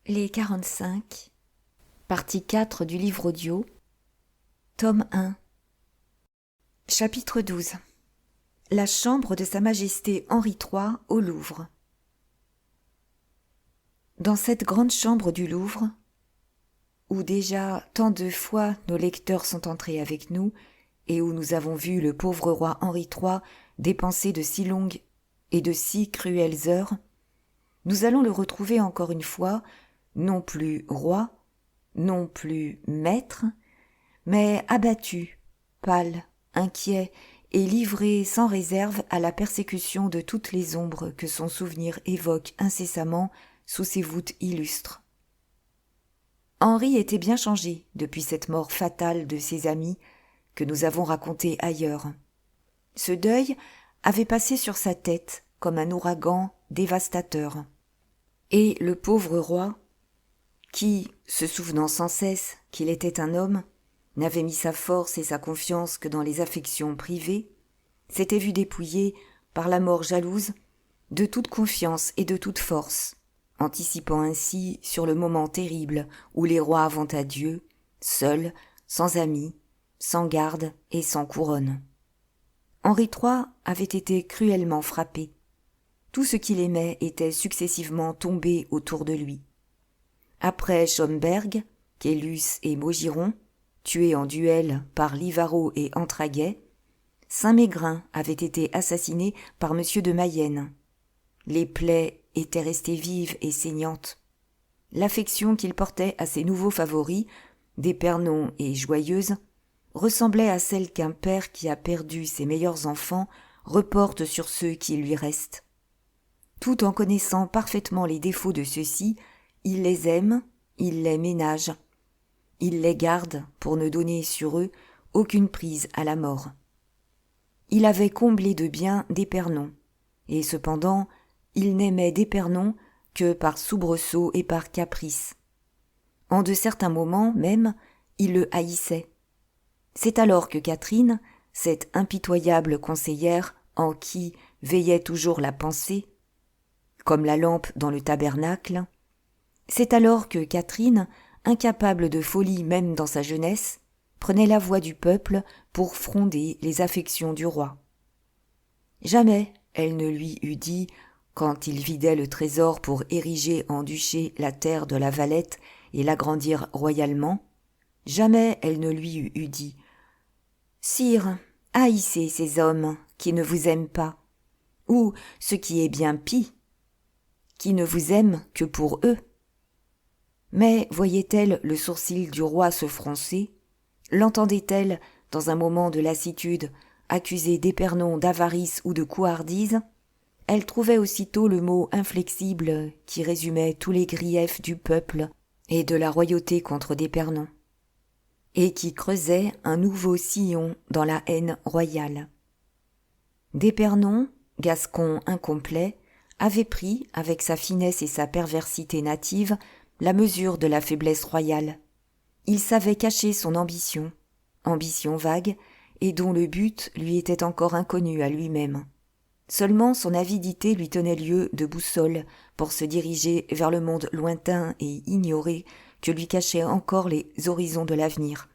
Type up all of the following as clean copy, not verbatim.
Les 45, partie 4 du livre audio, tome 1, chapitre 12. La chambre de Sa Majesté Henri III au Louvre. Dans cette grande chambre du Louvre, où déjà tant de fois nos lecteurs sont entrés avec nous, et où nous avons vu le pauvre roi Henri III dépenser de si longues et de si cruelles heures, nous allons le retrouver encore une fois, non plus roi, non plus maître, mais abattu, pâle, inquiet et livré sans réserve à la persécution de toutes les ombres que son souvenir évoque incessamment sous ses voûtes illustres. Henri était bien changé depuis cette mort fatale de ses amis que nous avons racontée ailleurs. Ce deuil avait passé sur sa tête comme un ouragan dévastateur. Et le pauvre roi, qui, se souvenant sans cesse qu'il était un homme, n'avait mis sa force et sa confiance que dans les affections privées, s'était vu dépouillé, par la mort jalouse, de toute confiance et de toute force, anticipant ainsi sur le moment terrible où les rois vont à Dieu, seuls, sans amis, sans garde et sans couronne. Henri III avait été cruellement frappé. Tout ce qu'il aimait était successivement tombé autour de lui. Après Schomberg, Caylus et Maugiron, tués en duel par Livarot et Entraguet, Saint-Mégrin avait été assassiné par M. de Mayenne. Les plaies étaient restées vives et saignantes. L'affection qu'il portait à ses nouveaux favoris, d'Épernon et Joyeuse, ressemblait à celle qu'un père qui a perdu ses meilleurs enfants reporte sur ceux qui lui restent. Tout en connaissant parfaitement les défauts de ceux-ci, il les aime, il les ménage. Il les garde pour ne donner sur eux aucune prise à la mort. Il avait comblé de bien d'Épernon, et cependant il n'aimait d'Épernon que par soubresaut et par caprice. En de certains moments même, il le haïssait. C'est alors que Catherine, cette impitoyable conseillère en qui veillait toujours la pensée, comme la lampe dans le tabernacle, c'est alors que Catherine, incapable de folie même dans sa jeunesse, prenait la voix du peuple pour fronder les affections du roi. Jamais elle ne lui eût dit, quand il vidait le trésor pour ériger en duché la terre de la Valette et l'agrandir royalement, jamais elle ne lui eût dit « Sire, haïssez ces hommes qui ne vous aiment pas, ou, ce qui est bien pis, qui ne vous aiment que pour eux. » Mais voyait-elle le sourcil du roi se froncer? L'entendait-elle, dans un moment de lassitude, accuser d'Épernon d'avarice ou de couardise? Elle trouvait aussitôt le mot inflexible qui résumait tous les griefs du peuple et de la royauté contre d'Épernon, et qui creusait un nouveau sillon dans la haine royale. D'Épernon, gascon incomplet, avait pris, avec sa finesse et sa perversité native, la mesure de la faiblesse royale. Il savait cacher son ambition vague, et dont le but lui était encore inconnu à lui-même. Seulement son avidité lui tenait lieu de boussole pour se diriger vers le monde lointain et ignoré que lui cachaient encore les horizons de l'avenir.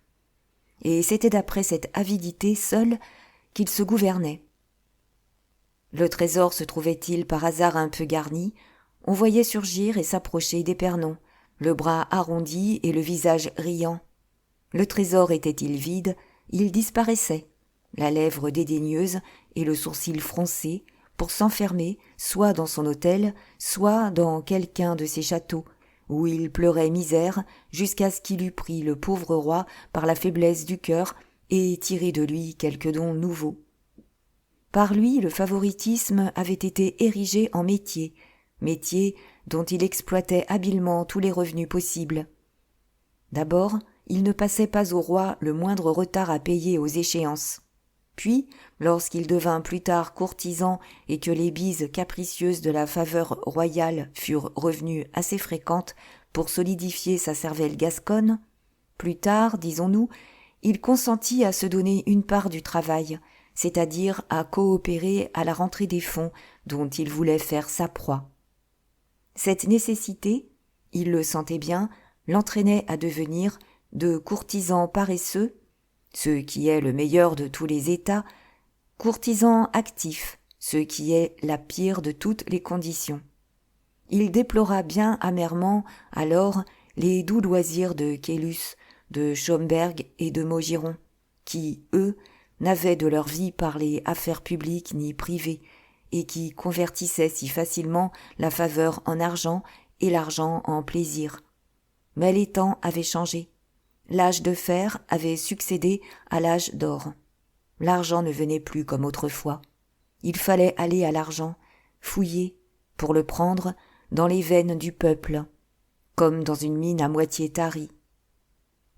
Et c'était d'après cette avidité seule qu'il se gouvernait. Le trésor se trouvait-il par hasard un peu garni, on voyait surgir et s'approcher d'Épernon, le bras arrondi et le visage riant. Le trésor était-il vide, il disparaissait, la lèvre dédaigneuse et le sourcil froncé, pour s'enfermer soit dans son hôtel, soit dans quelqu'un de ses châteaux, où il pleurait misère jusqu'à ce qu'il eût pris le pauvre roi par la faiblesse du cœur et tiré de lui quelque don nouveau. Par lui, le favoritisme avait été érigé en métier dont il exploitait habilement tous les revenus possibles. D'abord, il ne passait pas au roi le moindre retard à payer aux échéances. Puis, lorsqu'il devint plus tard courtisan et que les bises capricieuses de la faveur royale furent revenues assez fréquentes pour solidifier sa cervelle gasconne, plus tard, disons-nous, il consentit à se donner une part du travail, c'est-à-dire à coopérer à la rentrée des fonds dont il voulait faire sa proie. Cette nécessité, il le sentait bien, l'entraînait à devenir de courtisan paresseux, ce qui est le meilleur de tous les états, courtisan actif, ce qui est la pire de toutes les conditions. Il déplora bien amèrement alors les doux loisirs de Caylus, de Schomberg et de Maugiron, qui, eux, n'avaient de leur vie parlé affaires publiques ni privées, et qui convertissaient si facilement la faveur en argent et l'argent en plaisir. Mais les temps avaient changé. L'âge de fer avait succédé à l'âge d'or. L'argent ne venait plus comme autrefois. Il fallait aller à l'argent, fouiller, pour le prendre, dans les veines du peuple, comme dans une mine à moitié tarie.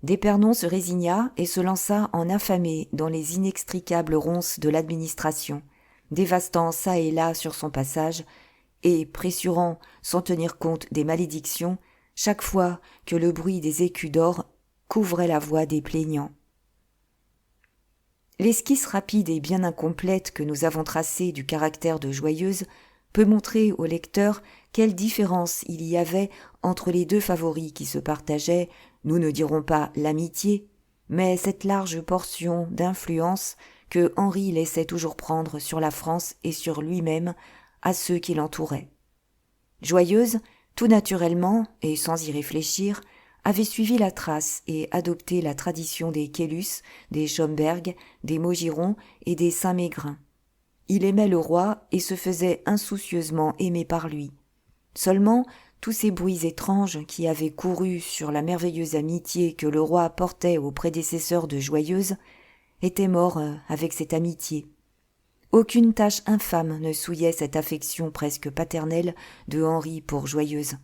D'Épernon se résigna et se lança en affamé dans les inextricables ronces de l'administration, dévastant çà et là sur son passage, et pressurant, sans tenir compte des malédictions, chaque fois que le bruit des écus d'or couvrait la voix des plaignants. L'esquisse rapide et bien incomplète que nous avons tracée du caractère de Joyeuse peut montrer au lecteur quelle différence il y avait entre les deux favoris qui se partageaient, nous ne dirons pas l'amitié, mais cette large portion d'influence que Henri laissait toujours prendre sur la France et sur lui-même à ceux qui l'entouraient. Joyeuse, tout naturellement et sans y réfléchir, avait suivi la trace et adopté la tradition des Caylus, des Schomberg, des Maugiron et des Saint-Mégrin. Il aimait le roi et se faisait insoucieusement aimer par lui. Seulement, tous ces bruits étranges qui avaient couru sur la merveilleuse amitié que le roi portait aux prédécesseurs de Joyeuse étaient morts avec cette amitié. Aucune tache infâme ne souillait cette affection presque paternelle de Henri pour Joyeuse.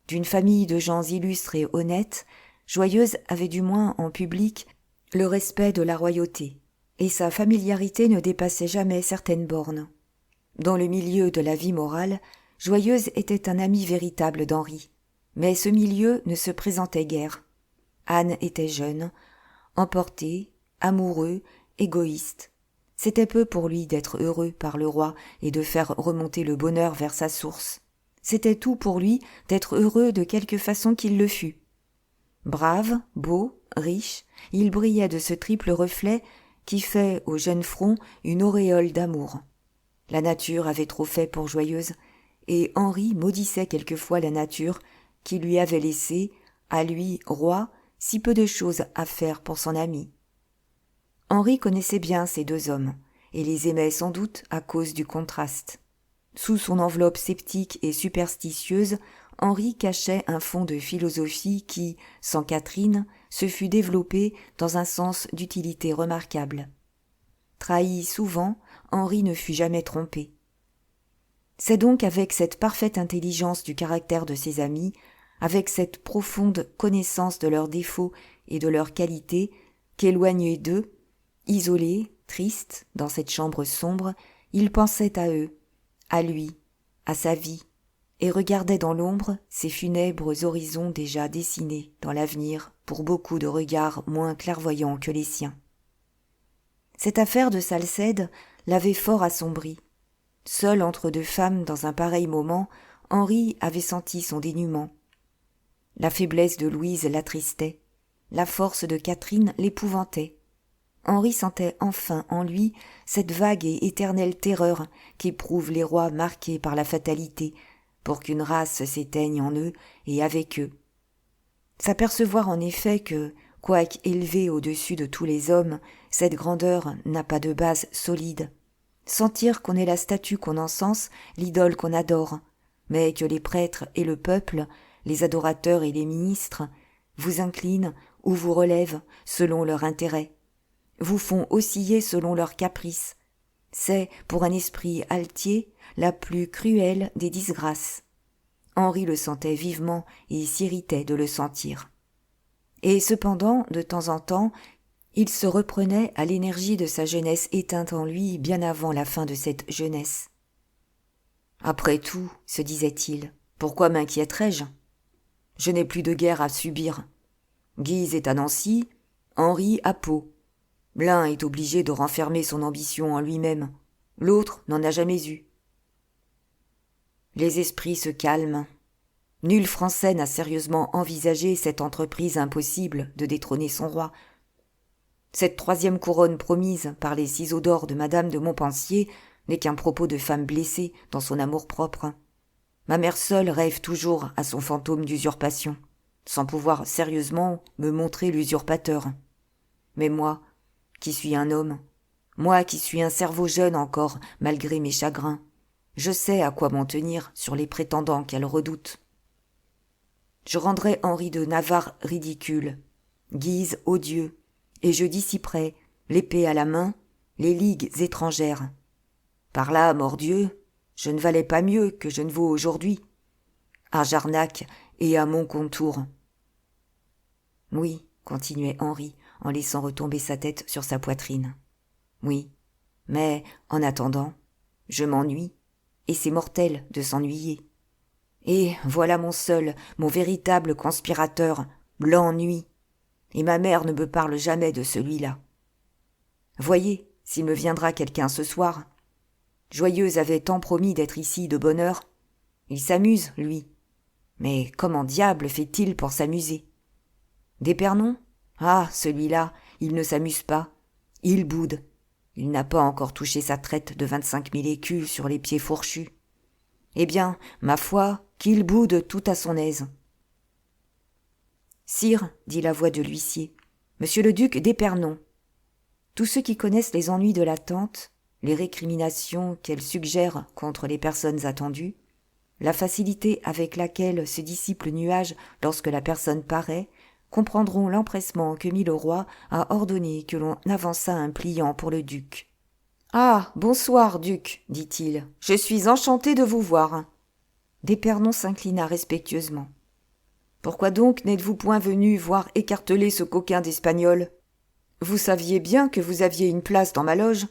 D'une famille de gens illustres et honnêtes, Joyeuse avait du moins en public le respect de la royauté, et sa familiarité ne dépassait jamais certaines bornes. Dans le milieu de la vie morale, Joyeuse était un ami véritable d'Henri, mais ce milieu ne se présentait guère. Anne était jeune, emporté, amoureux, égoïste. C'était peu pour lui d'être heureux par le roi et de faire remonter le bonheur vers sa source. C'était tout pour lui d'être heureux de quelque façon qu'il le fût. Brave, beau, riche, il brillait de ce triple reflet qui fait au jeune front une auréole d'amour. La nature avait trop fait pour Joyeuse, et Henri maudissait quelquefois la nature qui lui avait laissé, à lui, roi, si peu de choses à faire pour son ami. Henri connaissait bien ces deux hommes, et les aimait sans doute à cause du contraste. Sous son enveloppe sceptique et superstitieuse, Henri cachait un fond de philosophie qui, sans Catherine, se fût développé dans un sens d'utilité remarquable. Trahi souvent, Henri ne fut jamais trompé. C'est donc avec cette parfaite intelligence du caractère de ses amis, avec cette profonde connaissance de leurs défauts et de leurs qualités, qu'éloigné d'eux, isolé, triste, dans cette chambre sombre, il pensait à eux, à lui, à sa vie, et regardait dans l'ombre ces funèbres horizons déjà dessinés dans l'avenir pour beaucoup de regards moins clairvoyants que les siens. Cette affaire de Salcède l'avait fort assombri. Seul entre deux femmes dans un pareil moment, Henri avait senti son dénûment. La faiblesse de Louise l'attristait, la force de Catherine l'épouvantait. Henri sentait enfin en lui cette vague et éternelle terreur qu'éprouvent les rois marqués par la fatalité, pour qu'une race s'éteigne en eux et avec eux. S'apercevoir en effet que, quoique élevée au-dessus de tous les hommes, cette grandeur n'a pas de base solide. Sentir qu'on est la statue qu'on encense, l'idole qu'on adore, mais que les prêtres et le peuple, les adorateurs et les ministres, vous inclinent ou vous relèvent selon leur intérêt, vous font osciller selon leurs caprices. C'est, pour un esprit altier, la plus cruelle des disgrâces. Henri le sentait vivement et s'irritait de le sentir. Et cependant, de temps en temps, il se reprenait à l'énergie de sa jeunesse éteinte en lui bien avant la fin de cette jeunesse. Après tout, se disait-il, pourquoi m'inquiéterais-je ? Je n'ai plus de guerre à subir. Guise est à Nancy, Henri à Pau. L'un est obligé de renfermer son ambition en lui-même, l'autre n'en a jamais eu. Les esprits se calment. Nul Français n'a sérieusement envisagé cette entreprise impossible de détrôner son roi. Cette 3e couronne promise par les ciseaux d'or de Madame de Montpensier n'est qu'un propos de femme blessée dans son amour-propre. Ma mère seule rêve toujours à son fantôme d'usurpation, sans pouvoir sérieusement me montrer l'usurpateur. Mais moi, qui suis un homme, moi qui suis un cerveau jeune encore, malgré mes chagrins, je sais à quoi m'en tenir sur les prétendants qu'elle redoute. Je rendrai Henri de Navarre ridicule, Guise odieux, et je dissiperai, l'épée à la main, les ligues étrangères. Par là, mordieu, je ne valais pas mieux que je ne vaux aujourd'hui, à Jarnac et à Montcontour. Oui, continuait Henri, en laissant retomber sa tête sur sa poitrine. Oui, mais, en attendant, je m'ennuie, et c'est mortel de s'ennuyer. Et voilà mon véritable conspirateur, l'ennui, et ma mère ne me parle jamais de celui-là. Voyez, s'il me viendra quelqu'un ce soir. Joyeuse avait tant promis d'être ici de bonne heure. Il s'amuse, lui. Mais comment diable fait-il pour s'amuser? D'Épernon? Ah, celui-là, il ne s'amuse pas. Il boude. Il n'a pas encore touché sa traite de 25 000 écus sur les pieds fourchus. Eh bien, ma foi, qu'il boude tout à son aise. Sire, dit la voix de l'huissier, monsieur le duc d'Épernon. Tous ceux qui connaissent les ennuis de l'attente, les récriminations qu'elle suggère contre les personnes attendues, la facilité avec laquelle se dissipe le nuage lorsque la personne paraît, comprendront l'empressement que mit le roi à ordonner que l'on avançât un pliant pour le duc. « Ah, bonsoir, duc, dit-il, je suis enchanté de vous voir. » D'Épernon s'inclina respectueusement. « Pourquoi donc n'êtes-vous point venu voir écarteler ce coquin d'Espagnol? Vous saviez bien que vous aviez une place dans ma loge,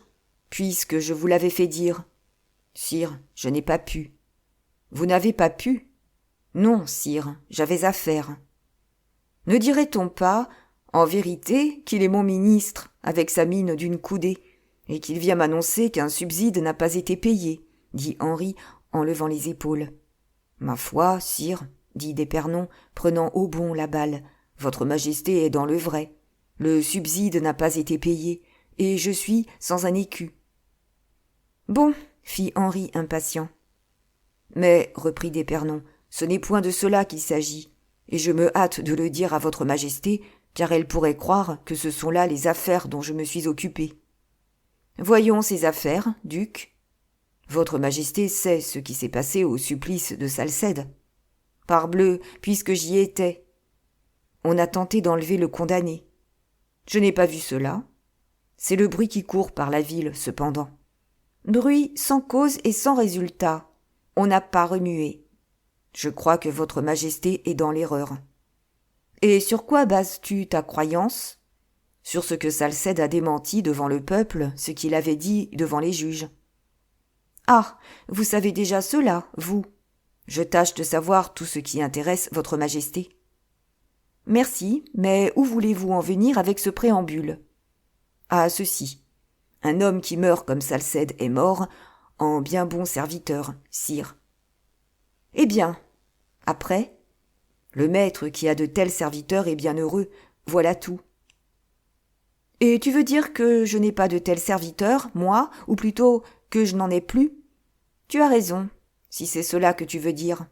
puisque je vous l'avais fait dire. »« Sire, je n'ai pas pu. »« Vous n'avez pas pu? »« Non, sire, j'avais affaire. »« Ne dirait-on pas, en vérité, qu'il est mon ministre, avec sa mine d'une coudée, et qu'il vient m'annoncer qu'un subside n'a pas été payé, dit Henri en levant les épaules. Ma foi, sire, dit d'Épernon, prenant au bond la balle, votre majesté est dans le vrai. Le subside n'a pas été payé, et je suis sans un écu. Bon, fit Henri impatient. Mais, reprit d'Épernon, ce n'est point de cela qu'il s'agit, et je me hâte de le dire à votre majesté, car elle pourrait croire que ce sont là les affaires dont je me suis occupé. Voyons ces affaires, duc. Votre majesté sait ce qui s'est passé au supplice de Salcède. Parbleu, puisque j'y étais. On a tenté d'enlever le condamné. Je n'ai pas vu cela. C'est le bruit qui court par la ville, cependant. Bruit sans cause et sans résultat. On n'a pas remué. Je crois que votre majesté est dans l'erreur. Et sur quoi bases-tu ta croyance ? Sur ce que Salcède a démenti devant le peuple, ce qu'il avait dit devant les juges. Ah, vous savez déjà cela, vous. Je tâche de savoir tout ce qui intéresse votre majesté. Merci, mais où voulez-vous en venir avec ce préambule ? Ah, ceci. Un homme qui meurt comme Salcède est mort, en bien bon serviteur, sire. Eh bien, après ? Le maître qui a de tels serviteurs est bien heureux, voilà tout. Et tu veux dire que je n'ai pas de tels serviteurs, moi, ou plutôt que je n'en ai plus ? Tu as raison, si c'est cela que tu veux dire.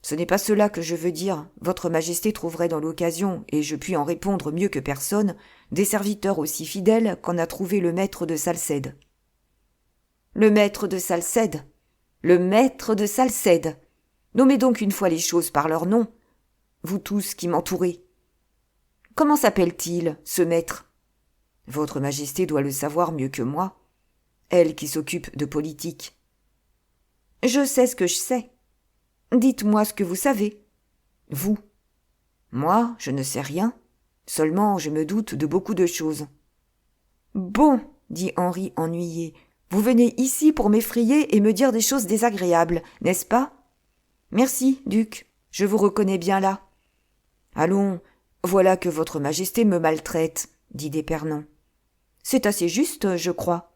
Ce n'est pas cela que je veux dire. Votre majesté trouverait dans l'occasion, et je puis en répondre mieux que personne, des serviteurs aussi fidèles qu'en a trouvé le maître de Salcède. Le maître de Salcède ? Le maître de Salcède ! Nommez donc une fois les choses par leur nom, vous tous qui m'entourez. Comment s'appelle-t-il, ce maître ? Votre majesté doit le savoir mieux que moi, elle qui s'occupe de politique. Je sais ce que je sais. Dites-moi ce que vous savez. Vous. Moi, je ne sais rien. Seulement, je me doute de beaucoup de choses. Bon, dit Henri ennuyé, vous venez ici pour m'effrayer et me dire des choses désagréables, n'est-ce pas ? Merci, duc, je vous reconnais bien là. Allons, voilà que votre majesté me maltraite, dit d'Épernon. C'est assez juste, je crois.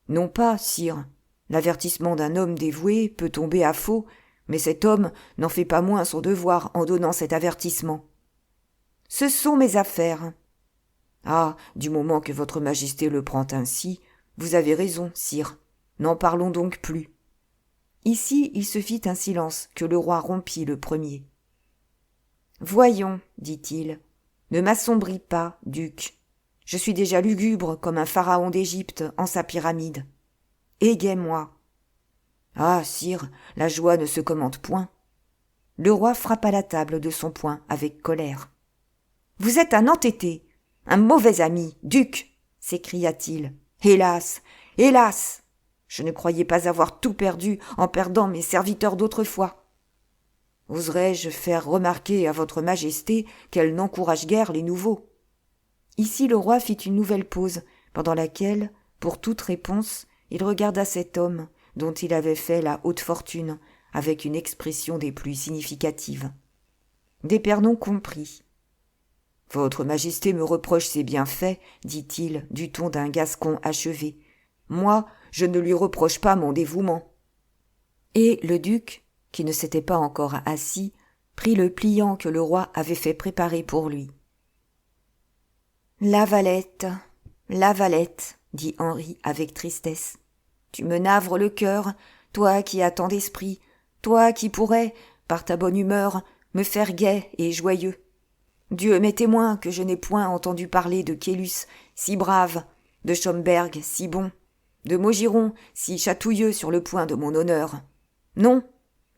Non pas, sire. L'avertissement d'un homme dévoué peut tomber à faux, Mais cet homme n'en fait pas moins son devoir en donnant cet avertissement. Ce sont mes affaires. Ah, du moment que votre majesté le prend ainsi, vous avez raison, sire. N'en parlons donc plus. Ici, il se fit un silence que le roi rompit le premier. Voyons, dit-il, ne m'assombris pas, duc. Je suis déjà lugubre comme un pharaon d'Égypte en sa pyramide. Égaie-moi. Ah, sire, la joie ne se commente point. Le roi frappa la table de son poing avec colère. Vous êtes un entêté, un mauvais ami, duc, s'écria-t-il. Hélas, hélas, je ne croyais pas avoir tout perdu en perdant mes serviteurs d'autrefois. Oserais-je faire remarquer à votre majesté qu'elle n'encourage guère les nouveaux? Ici le roi fit une nouvelle pause, pendant laquelle, pour toute réponse, il regarda cet homme, dont il avait fait la haute fortune, avec une expression des plus significatives. D'Épernon comprit. « Votre majesté me reproche ses bienfaits, dit-il, du ton d'un Gascon achevé. Moi, je ne lui reproche pas mon dévouement. » Et le duc, qui ne s'était pas encore assis, prit le pliant que le roi avait fait préparer pour lui. « La Valette, dit Henri avec tristesse. Tu me navres le cœur, toi qui as tant d'esprit, toi qui pourrais, par ta bonne humeur, me faire gai et joyeux. Dieu m'est témoin que je n'ai point entendu parler de Caylus, si brave, de Schomberg, si bon, de Maugiron, si chatouilleux sur le point de mon honneur. Non,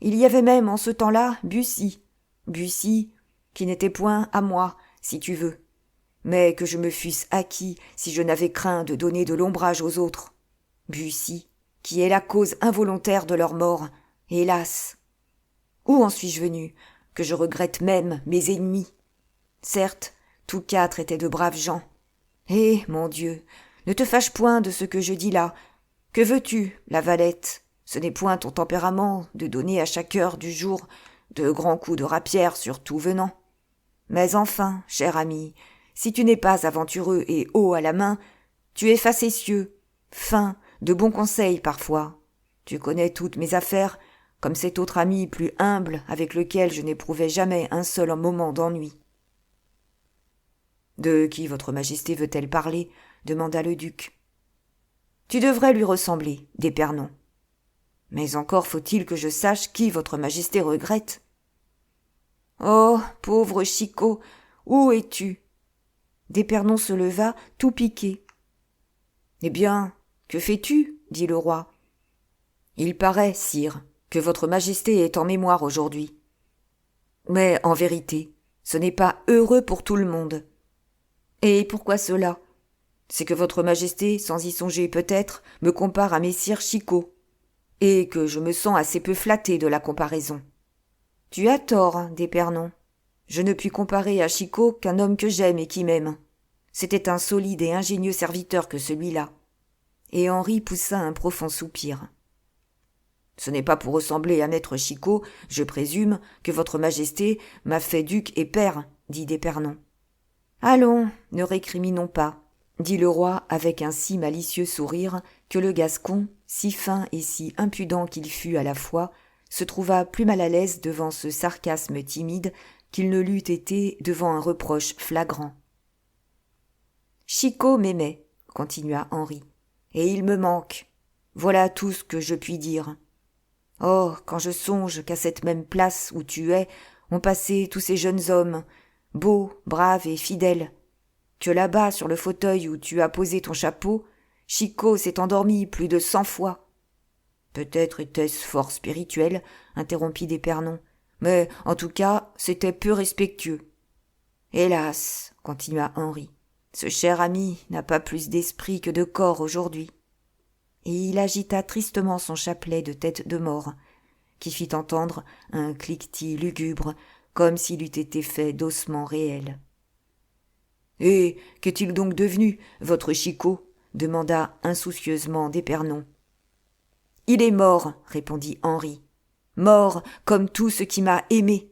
il y avait même en ce temps-là Bussy, qui n'était point à moi, si tu veux, mais que je me fusse acquis si je n'avais craint de donner de l'ombrage aux autres. Bussy, qui est la cause involontaire de leur mort, hélas. Où en suis-je venu, que je regrette même mes ennemis? Certes, tous quatre étaient de braves gens. Eh, mon Dieu, ne te fâche point de ce que je dis là. Que veux-tu, la Valette? Ce n'est point ton tempérament de donner à chaque heure du jour de grands coups de rapière sur tout venant. Mais enfin, cher ami, si tu n'es pas aventureux et haut à la main, tu es facétieux, fin, de bons conseils parfois. Tu connais toutes mes affaires, comme cet autre ami plus humble avec lequel je n'éprouvais jamais un seul moment d'ennui. « De qui votre majesté veut-elle parler ?» demanda le duc. « Tu devrais lui ressembler, d'Épernon. Mais encore faut-il que je sache qui votre majesté regrette. »« Oh, pauvre Chicot, où es-tu » D'Épernon se leva, tout piqué. « Eh bien, que fais-tu » dit le roi. « Il paraît, sire, que votre majesté est en mémoire aujourd'hui. Mais en vérité, ce n'est pas heureux pour tout le monde. Et pourquoi cela? C'est que votre majesté, sans y songer peut-être, me compare à messire Chicot, et que je me sens assez peu flatté de la comparaison. Tu as tort, d'Épernon. Je ne puis comparer à Chicot qu'un homme que j'aime et qui m'aime. C'était un solide et ingénieux serviteur que celui-là. Et Henri poussa un profond soupir. Ce n'est pas pour ressembler à maître Chicot, je présume, que votre majesté m'a fait duc et père, dit d'Épernon. Allons, ne récriminons pas, dit le roi avec un si malicieux sourire que le Gascon, si fin et si impudent qu'il fut à la fois, se trouva plus mal à l'aise devant ce sarcasme timide qu'il ne l'eût été devant un reproche flagrant. Chicot m'aimait, continua Henri, et il me manque. Voilà tout ce que je puis dire. Oh, quand je songe qu'à cette même place où tu es ont passé tous ces jeunes hommes, beaux, braves et fidèles, que là-bas, sur le fauteuil où tu as posé ton chapeau, Chicot s'est endormi plus de 100 fois. Peut-être était-ce fort spirituel, interrompit d'Épernon, mais en tout cas, c'était peu respectueux. Hélas, continua Henri, ce cher ami n'a pas plus d'esprit que de corps aujourd'hui. Et il agita tristement son chapelet de tête de mort, qui fit entendre un cliquetis lugubre, comme s'il eût été fait d'ossements réels. « Et qu'est-il donc devenu, votre Chicot » demanda insoucieusement d'Épernon. « Il est mort, » répondit Henri. « Mort comme tout ce qui m'a aimé. »«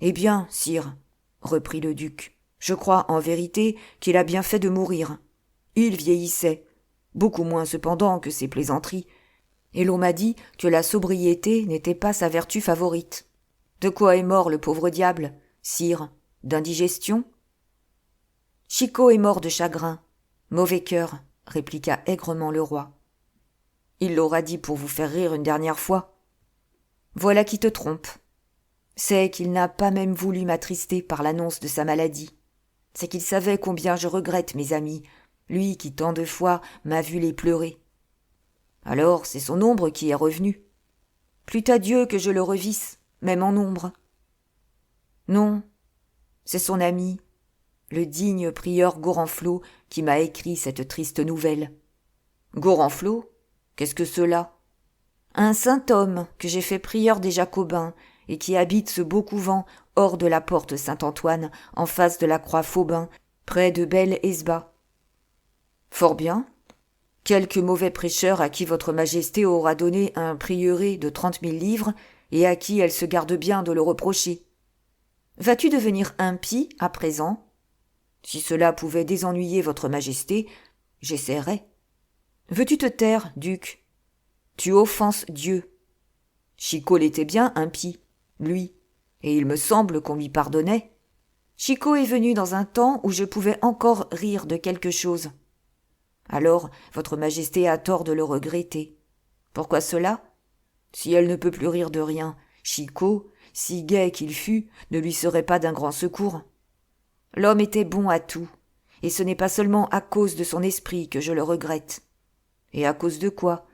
Eh bien, sire, » reprit le duc, « je crois en vérité qu'il a bien fait de mourir. Il vieillissait, beaucoup moins cependant que ses plaisanteries, Et l'on m'a dit que la sobriété n'était pas sa vertu favorite. De quoi est mort le pauvre diable, sire? D'indigestion? Chicot est mort de chagrin. Mauvais cœur, répliqua aigrement le roi. Il l'aura dit pour vous faire rire une dernière fois. Voilà qui te trompe. C'est qu'il n'a pas même voulu m'attrister par l'annonce de sa maladie. C'est qu'il savait combien je regrette mes amis, lui qui tant de fois m'a vu les pleurer. Alors c'est son ombre qui est revenue. Plût à Dieu que je le revisse, même en ombre. Non, c'est son ami, le digne prieur Gorenflot, qui m'a écrit cette triste nouvelle. Gorenflot? Qu'est-ce que cela? Un saint homme que j'ai fait prieur des Jacobins et qui habite ce beau couvent hors de la porte Saint-Antoine, en face de la croix Faubin, près de Belle-Esba. Fort bien. Quelque mauvais prêcheur à qui votre majesté aura donné un prieuré de 30 000 livres et à qui elle se garde bien de le reprocher. Vas-tu devenir impie à présent? Si cela pouvait désennuyer votre majesté, j'essaierais. Veux-tu te taire, duc? Tu offenses Dieu. Chicot l'était bien impie, lui, et il me semble qu'on lui pardonnait. Chicot est venu dans un temps où je pouvais encore rire de quelque chose. Alors, votre majesté a tort de le regretter. Pourquoi cela? Si elle ne peut plus rire de rien, Chicot, si gai qu'il fût, ne lui serait pas d'un grand secours. L'homme était bon à tout, et ce n'est pas seulement à cause de son esprit que je le regrette. Et à cause de quoi?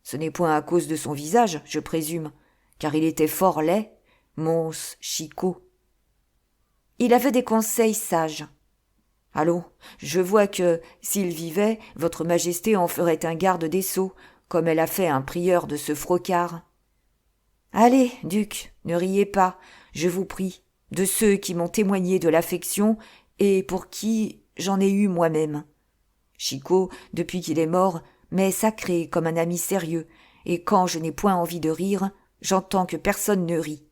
Ce n'est point à cause de son visage, je présume, car il était fort laid, mons Chicot. Il avait des conseils sages. Allons, je vois que, s'il vivait, votre majesté en ferait un garde des sceaux, comme elle a fait un prieur de ce frocard. Allez, duc, ne riez pas, je vous prie, de ceux qui m'ont témoigné de l'affection et pour qui j'en ai eu moi-même. Chicot, depuis qu'il est mort, m'est sacré comme un ami sérieux, et quand je n'ai point envie de rire, j'entends que personne ne rit.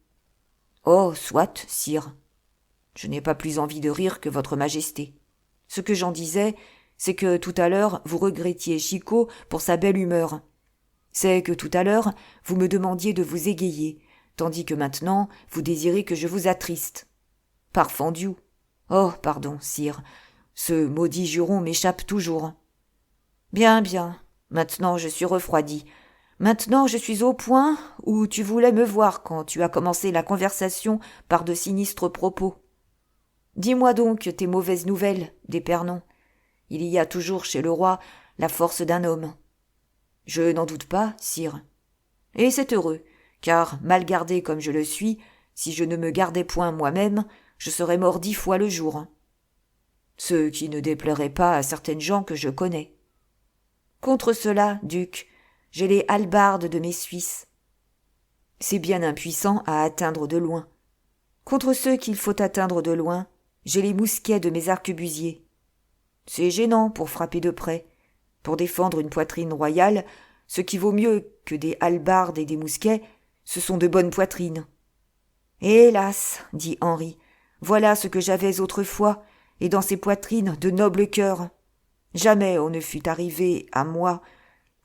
Oh, soit, sire. Je n'ai pas plus envie de rire que votre majesté. Ce que j'en disais, c'est que tout à l'heure vous regrettiez Chicot pour sa belle humeur. C'est que tout à l'heure vous me demandiez de vous égayer, tandis que maintenant vous désirez que je vous attriste. Parfendiou. Oh, pardon, sire, ce maudit juron m'échappe toujours. Bien, bien, maintenant je suis refroidi. Maintenant je suis au point où tu voulais me voir quand tu as commencé la conversation par de sinistres propos. Dis-moi donc tes mauvaises nouvelles, d'Épernon. Il y a toujours chez le roi la force d'un homme. Je n'en doute pas, sire. Et c'est heureux, car, mal gardé comme je le suis, si je ne me gardais point moi-même, je serais mort 10 fois le jour. Ce qui ne déplairait pas à certaines gens que je connais. Contre cela, duc, j'ai les hallebardes de mes Suisses. C'est bien impuissant à atteindre de loin. Contre ceux qu'il faut atteindre de loin, j'ai les mousquets de mes arquebusiers. C'est gênant pour frapper de près. Pour défendre une poitrine royale, ce qui vaut mieux que des hallebardes et des mousquets, ce sont de bonnes poitrines. Hélas, dit Henri, voilà ce que j'avais autrefois, et dans ces poitrines de nobles cœurs. Jamais on ne fût arrivé à moi,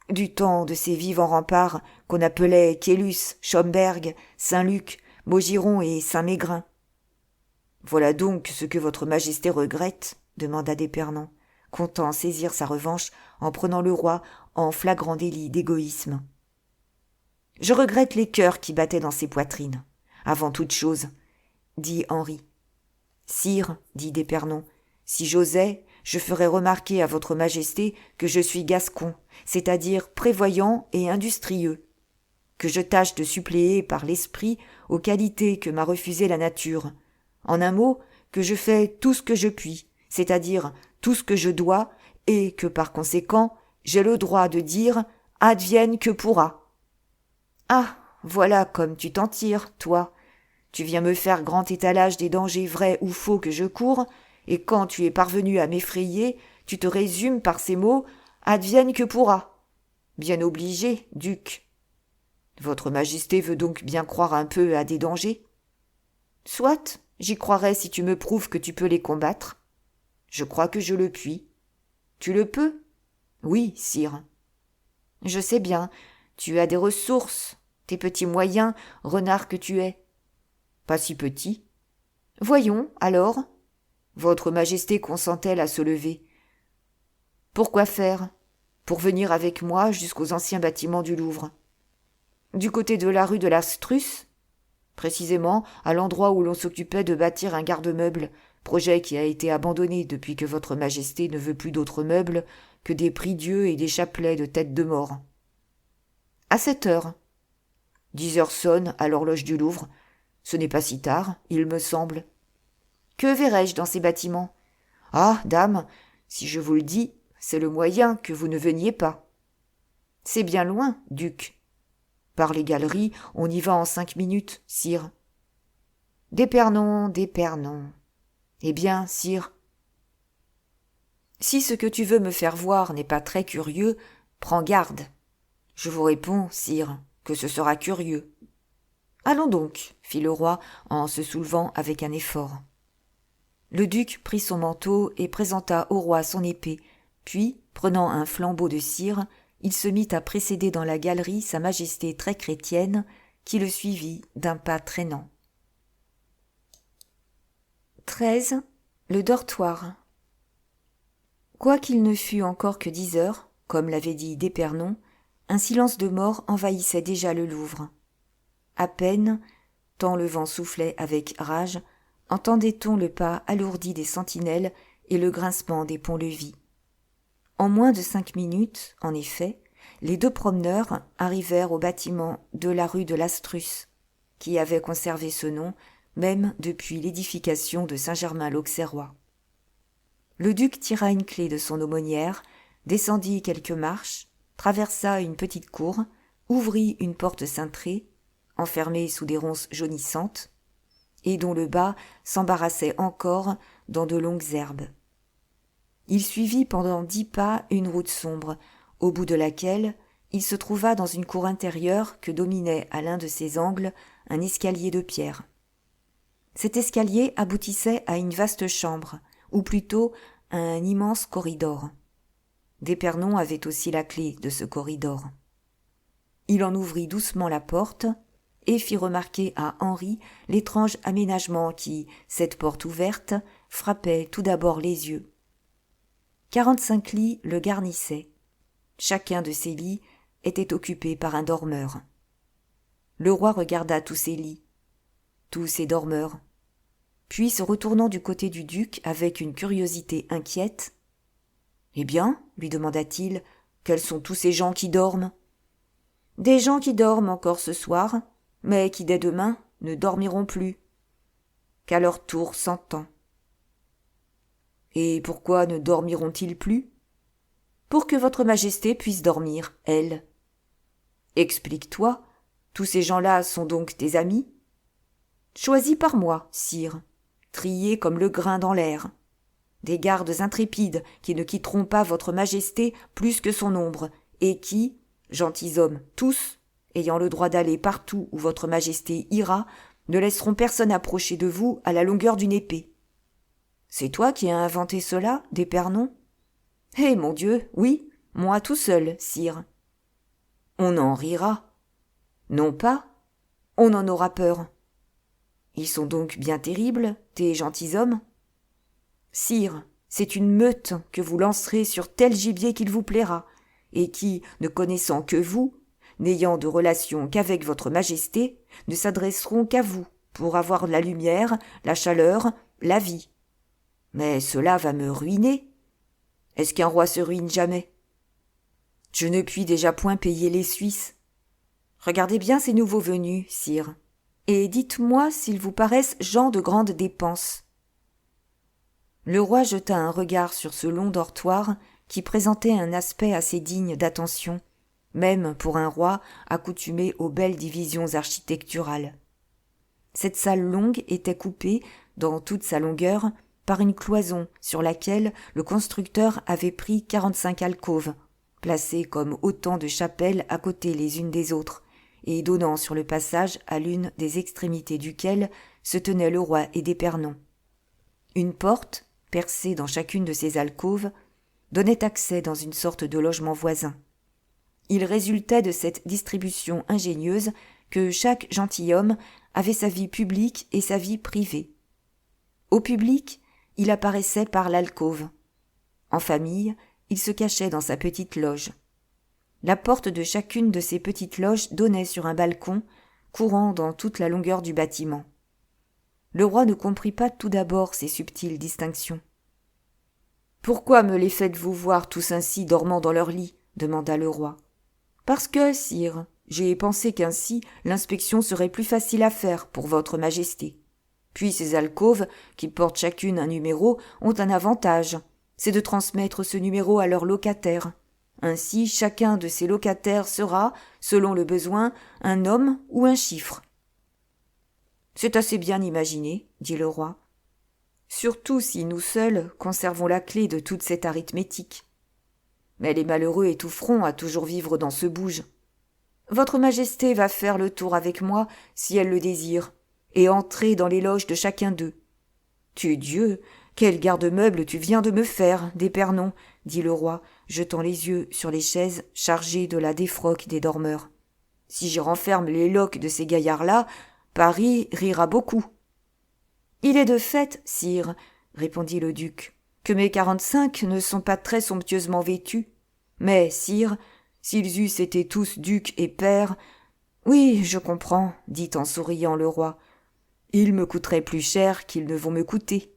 du temps de ces vivants remparts qu'on appelait Caylus, Schomberg, Saint-Luc, Maugiron et Saint-Mégrin. Voilà donc ce que votre majesté regrette, demanda d'Épernon, comptant saisir sa revanche en prenant le roi en flagrant délit d'égoïsme. Je regrette les cœurs qui battaient dans ses poitrines, avant toute chose, dit Henri. Sire, dit d'Épernon, si j'osais, je ferais remarquer à votre majesté que je suis gascon, c'est-à-dire prévoyant et industrieux, que je tâche de suppléer par l'esprit aux qualités que m'a refusées la nature. En un mot, que je fais tout ce que je puis, c'est-à-dire tout ce que je dois, et que par conséquent, j'ai le droit de dire « advienne que pourra ». Ah, voilà comme tu t'en tires, toi. Tu viens me faire grand étalage des dangers vrais ou faux que je cours, et quand tu es parvenu à m'effrayer, tu te résumes par ces mots « advienne que pourra ». Bien obligé, duc. Votre majesté veut donc bien croire un peu à des dangers? Soit, j'y croirai si tu me prouves que tu peux les combattre. Je crois que je le puis. Tu le peux? Oui, sire. Je sais bien, tu as des ressources, tes petits moyens, renard que tu es. Pas si petit. Voyons, alors. Votre Majesté consent-elle à se lever? Pourquoi faire? Pour venir avec moi jusqu'aux anciens bâtiments du Louvre. Du côté de la rue de l'Astruce, précisément à l'endroit où l'on s'occupait de bâtir un garde-meuble, projet qui a été abandonné depuis que votre Majesté ne veut plus d'autres meubles que des prie-dieux et des chapelets de têtes de mort. À 7 heures. 10 heures sonnent à l'horloge du Louvre. Ce n'est pas si tard, il me semble. Que verrai-je dans ces bâtiments? Ah, dame, si je vous le dis, c'est le moyen que vous ne veniez pas. C'est bien loin, duc. Par les galeries, on y va en 5 minutes, sire. D'épernon. Eh bien, sire. Si ce que tu veux me faire voir n'est pas très curieux, prends garde. Je vous réponds, sire, que ce sera curieux. Allons donc, fit le roi en se soulevant avec un effort. Le duc prit son manteau et présenta au roi son épée, puis, prenant un flambeau de cire, il se mit à précéder dans la galerie sa majesté très chrétienne, qui le suivit d'un pas traînant. 13. Le dortoir. Quoiqu'il ne fût encore que 10 heures, comme l'avait dit d'Épernon, un silence de mort envahissait déjà le Louvre. À peine, tant le vent soufflait avec rage, entendait-on le pas alourdi des sentinelles et le grincement des ponts-levis. En moins de 5 minutes, en effet, les 2 promeneurs arrivèrent au bâtiment de la rue de l'Astruce, qui avait conservé ce nom même depuis l'édification de Saint-Germain-l'Auxerrois. Le duc tira une clé de son aumônière, descendit quelques marches, traversa une petite cour, ouvrit une porte cintrée, enfermée sous des ronces jaunissantes, et dont le bas s'embarrassait encore dans de longues herbes. Il suivit pendant 10 pas une route sombre, au bout de laquelle il se trouva dans une cour intérieure que dominait à l'un de ses angles un escalier de pierre. Cet escalier aboutissait à une vaste chambre, ou plutôt à un immense corridor. D'Épernon avait aussi la clé de ce corridor. Il en ouvrit doucement la porte et fit remarquer à Henri l'étrange aménagement qui, cette porte ouverte, frappait tout d'abord les yeux. 45 lits le garnissaient. Chacun de ces lits était occupé par un dormeur. Le roi regarda tous ces lits, tous ces dormeurs, puis se retournant du côté du duc avec une curiosité inquiète. « Eh bien, lui demanda-t-il, quels sont tous ces gens qui dorment ?»« Des gens qui dorment encore ce soir, mais qui dès demain ne dormiront plus. Qu'à leur tour s'entend. »« Et pourquoi ne dormiront-ils plus ?»« Pour que votre majesté puisse dormir, elle. »« Explique-toi, tous ces gens-là sont donc tes amis ?»« Choisis par moi, sire, triés comme le grain dans l'air. Des gardes intrépides qui ne quitteront pas votre majesté plus que son ombre, et qui, gentilshommes tous, ayant le droit d'aller partout où votre majesté ira, ne laisseront personne approcher de vous à la longueur d'une épée. C'est toi qui as inventé cela, d'Épernon ? Eh, mon Dieu, oui, moi tout seul, sire. On en rira. Non pas, on en aura peur. Ils sont donc bien terribles, tes gentilshommes ? Sire, c'est une meute que vous lancerez sur tel gibier qu'il vous plaira, et qui, ne connaissant que vous, n'ayant de relation qu'avec votre majesté, ne s'adresseront qu'à vous pour avoir la lumière, la chaleur, la vie. Mais cela va me ruiner. Est-ce qu'un roi se ruine jamais ? Je ne puis déjà point payer les Suisses. Regardez bien ces nouveaux venus, sire, et dites-moi s'ils vous paraissent gens de grandes dépenses. Le roi jeta un regard sur ce long dortoir qui présentait un aspect assez digne d'attention, même pour un roi accoutumé aux belles divisions architecturales. Cette salle longue était coupée, dans toute sa longueur, par une cloison sur laquelle le constructeur avait pris 45 alcôves, placées comme autant de chapelles à côté les unes des autres, et donnant sur le passage à l'une des extrémités duquel se tenaient le roi et d'Épernon. Une porte, percée dans chacune de ces alcôves, donnait accès dans une sorte de logement voisin. Il résultait de cette distribution ingénieuse que chaque gentilhomme avait sa vie publique et sa vie privée. Au public, il apparaissait par l'alcôve. En famille, il se cachait dans sa petite loge. La porte de chacune de ces petites loges donnait sur un balcon, courant dans toute la longueur du bâtiment. Le roi ne comprit pas tout d'abord ces subtiles distinctions. « Pourquoi me les faites-vous voir tous ainsi dormant dans leur lit ?» demanda le roi. « Parce que, sire, j'ai pensé qu'ainsi l'inspection serait plus facile à faire pour votre majesté. Puis ces alcôves, qui portent chacune un numéro, ont un avantage, c'est de transmettre ce numéro à leurs locataires. Ainsi, chacun de ces locataires sera, selon le besoin, un homme ou un chiffre. » « C'est assez bien imaginé, » dit le roi. « Surtout si nous seuls conservons la clé de toute cette arithmétique. Mais les malheureux étoufferont à toujours vivre dans ce bouge. Votre majesté va faire le tour avec moi, si elle le désire, et entrer dans les loges de chacun d'eux. »« Dieu, quel garde-meuble tu viens de me faire, d'Épernon, » dit le roi, jetant les yeux sur les chaises chargées de la défroque des dormeurs. « Si j'y renferme les loques de ces gaillards-là, Paris rira beaucoup. »« Il est de fait, sire, » répondit le duc, « que mes 45 ne sont pas très somptueusement vêtus. Mais, sire, s'ils eussent été tous ducs et pairs... »« Oui, je comprends, » dit en souriant le roi. « Ils me coûteraient plus cher qu'ils ne vont me coûter. »«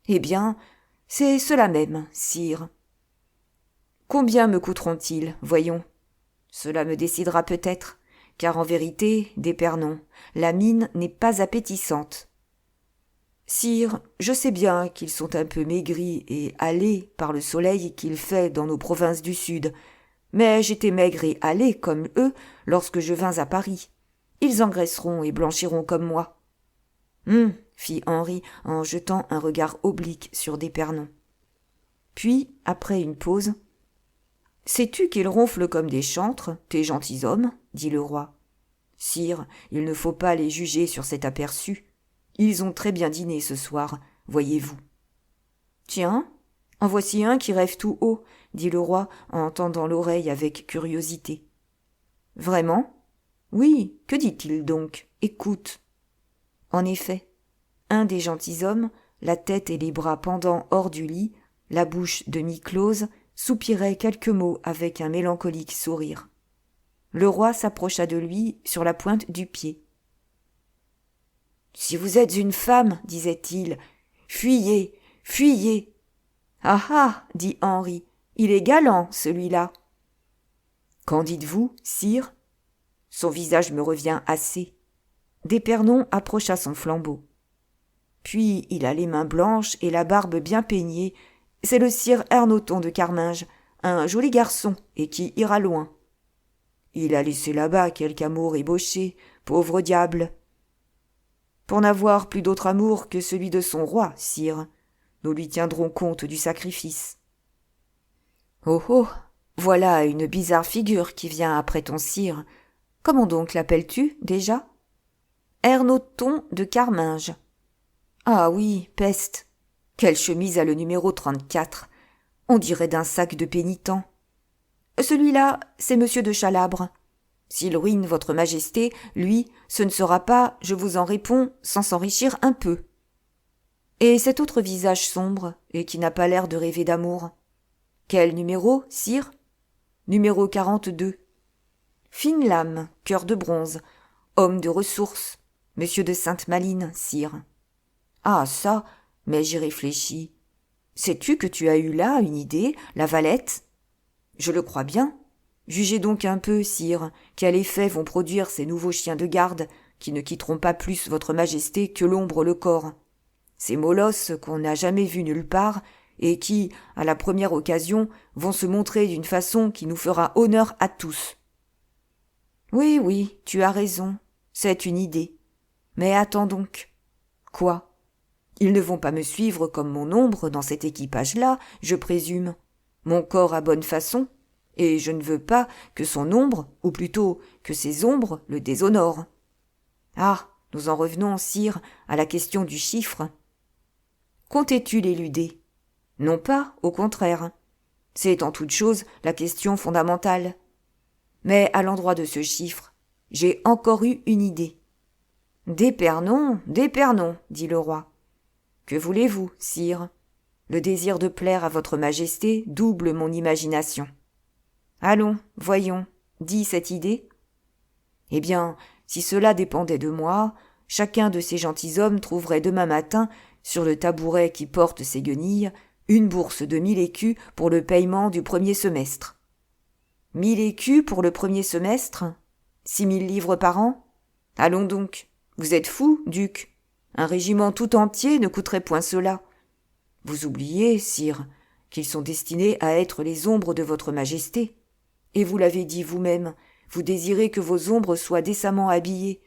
Eh bien, c'est cela même, sire. »« Combien me coûteront-ils, voyons ? Cela me décidera peut-être. Car en vérité, d'Épernon, la mine n'est pas appétissante. Sire, je sais bien qu'ils sont un peu maigris et hâlés par le soleil qu'il fait dans nos provinces du sud, mais j'étais maigre et hâlé comme eux lorsque je vins à Paris. Ils engraisseront et blanchiront comme moi. Fit Henri en jetant un regard oblique sur d'Épernon. Puis, après une pause, « Sais-tu qu'ils ronflent comme des chantres, tes gentilshommes ?» dit le roi. « Sire, il ne faut pas les juger sur cet aperçu. Ils ont très bien dîné ce soir, voyez-vous. »« Tiens, en voici un qui rêve tout haut, » dit le roi en tendant l'oreille avec curiosité. « Vraiment ? Oui, que dit-il donc ? Écoute. » En effet, un des gentilshommes, la tête et les bras pendant hors du lit, la bouche demi-close, soupirait quelques mots avec un mélancolique sourire. Le roi s'approcha de lui sur la pointe du pied. « Si vous êtes une femme, disait-il, fuyez, fuyez. »« Ah ah, dit Henri, il est galant, celui-là. »« Qu'en dites-vous, sire ? » Son visage me revient assez. D'Épernon approcha son flambeau. Puis il a les mains blanches et la barbe bien peignée. C'est le sire Ernoton de Carminges, un joli garçon et qui ira loin. Il a laissé là-bas quelque amour ébauché, pauvre diable. Pour n'avoir plus d'autre amour que celui de son roi, sire, nous lui tiendrons compte du sacrifice. Oh oh, voilà une bizarre figure qui vient après ton sire. Comment donc l'appelles-tu, déjà ? Ernoton de Carminges. Ah oui, peste. Quelle chemise a le numéro 34 ? On dirait d'un sac de pénitent. Celui-là, c'est monsieur de Chalabre. S'il ruine votre majesté, lui, ce ne sera pas, je vous en réponds, sans s'enrichir un peu. Et cet autre visage sombre, et qui n'a pas l'air de rêver d'amour. Quel numéro, sire ? Numéro 42. Fine lame, cœur de bronze, homme de ressources, monsieur de Sainte-Maline, sire. Ah ça, mais j'y réfléchis. Sais-tu que tu as eu là une idée, la Valette ? Je le crois bien. Jugez donc un peu, sire, quel effet vont produire ces nouveaux chiens de garde, qui ne quitteront pas plus votre majesté que l'ombre le corps. Ces molosses qu'on n'a jamais vus nulle part, et qui, à la première occasion, vont se montrer d'une façon qui nous fera honneur à tous. Oui, oui, tu as raison, c'est une idée. Mais attends donc. Quoi ? Ils ne vont pas me suivre comme mon ombre dans cet équipage-là, je présume. Mon corps a bonne façon, et je ne veux pas que son ombre, ou plutôt que ses ombres, le déshonorent. Ah, nous en revenons, sire, à la question du chiffre. Comptais-tu l'éluder ? Non pas, au contraire. C'est en toute chose la question fondamentale. Mais à l'endroit de ce chiffre, j'ai encore eu une idée. D'épernon, dit le roi. Que voulez-vous, sire? Le désir de plaire à votre majesté double mon imagination. Allons, voyons, dis cette idée. Eh bien, si cela dépendait de moi, chacun de ces gentilshommes trouverait demain matin, sur le tabouret qui porte ses guenilles, une bourse de 1000 écus pour le paiement du premier semestre. 1000 écus pour le premier semestre? 6000 livres par an? Allons donc, vous êtes fou, duc. Un régiment tout entier ne coûterait point cela. Vous oubliez, sire, qu'ils sont destinés à être les ombres de votre majesté. Et vous l'avez dit vous-même, vous désirez que vos ombres soient décemment habillées.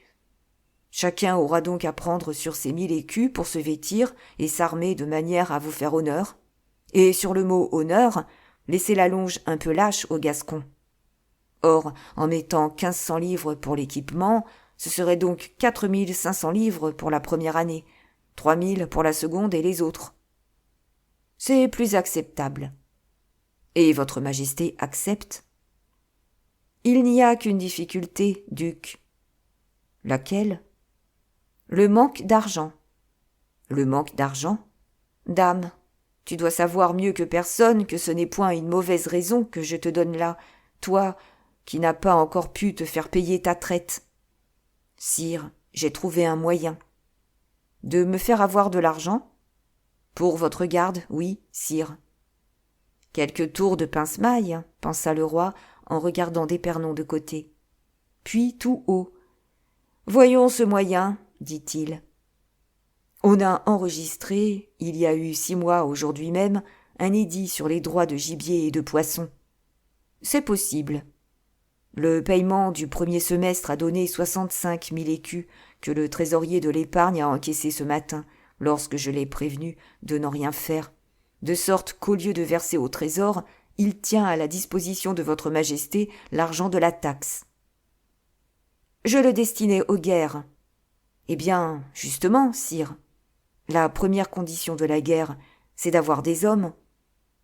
Chacun aura donc à prendre sur ses 1000 écus pour se vêtir et s'armer de manière à vous faire honneur. Et sur le mot honneur, laissez la longe un peu lâche aux Gascons. Or, en mettant 1500 livres pour l'équipement, ce serait donc 4500 livres pour la première année, 3000 pour la seconde et les autres. C'est plus acceptable. Et votre majesté accepte? Il n'y a qu'une difficulté, duc. Laquelle? Le manque d'argent. Le manque d'argent? Dame, tu dois savoir mieux que personne que ce n'est point une mauvaise raison que je te donne là, toi qui n'as pas encore pu te faire payer ta traite. Sire, j'ai trouvé un moyen. De me faire avoir de l'argent? Pour votre garde, oui, sire. Quelques tours de pince-maille, pensa le roi en regardant d'Épernon de côté. Puis tout haut. Voyons ce moyen, dit-il. On a enregistré, il y a eu 6 mois aujourd'hui même, un édit sur les droits de gibier et de poisson. C'est possible. Le paiement du premier semestre a donné 65 000 écus que le trésorier de l'épargne a encaissé ce matin, lorsque je l'ai prévenu de n'en rien faire, de sorte qu'au lieu de verser au trésor, il tient à la disposition de votre majesté l'argent de la taxe. Je le destinais aux guerres. Eh bien, justement, sire, la première condition de la guerre, c'est d'avoir des hommes.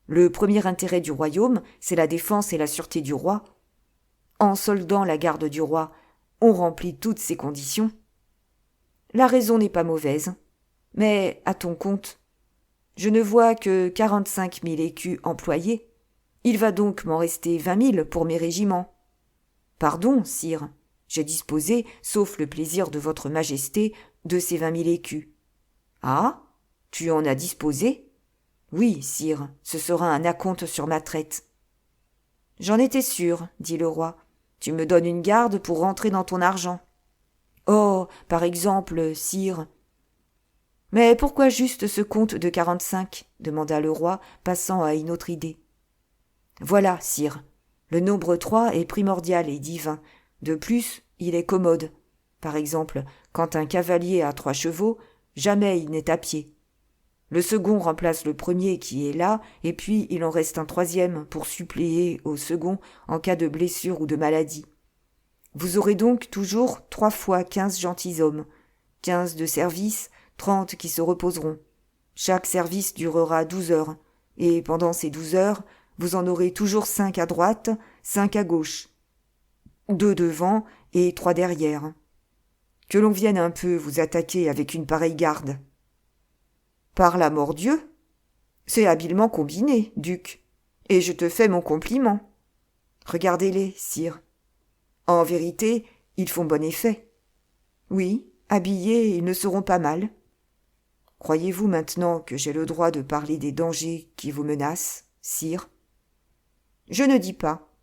Le premier intérêt du royaume, c'est la défense et la sûreté du roi. En soldant la garde du roi, on remplit toutes ces conditions. La raison n'est pas mauvaise, mais à ton compte, je ne vois que 45 000 écus employés. Il va donc m'en rester 20 000 pour mes régiments. Pardon, sire, j'ai disposé, sauf le plaisir de votre majesté, de ces 20 000 écus. Ah, tu en as disposé? Oui, sire, ce sera un acompte sur ma traite. J'en étais sûr, dit le roi. Tu me donnes une garde pour rentrer dans ton argent. Oh, par exemple, sire. Mais pourquoi juste ce compte de 45? Demanda le roi, passant à une autre idée. Voilà, sire. Le nombre 3 est primordial et divin. De plus, il est commode. Par exemple, quand un cavalier a 3 chevaux, jamais il n'est à pied. Le second remplace le premier qui est là, et puis il en reste un troisième pour suppléer au second en cas de blessure ou de maladie. Vous aurez donc toujours 3 fois 15 gentilshommes, 15 de service, 30 qui se reposeront. Chaque service durera 12 heures, et pendant ces 12 heures, vous en aurez toujours 5 à droite, 5 à gauche, 2 devant et 3 derrière. Que l'on vienne un peu vous attaquer avec une pareille garde. Par la mort Dieu, c'est habilement combiné, duc, et je te fais mon compliment. Regardez-les, sire. En vérité, ils font bon effet. Oui, habillés, ils ne seront pas mal. Croyez-vous maintenant que j'ai le droit de parler des dangers qui vous menacent, sire? Je ne dis pas.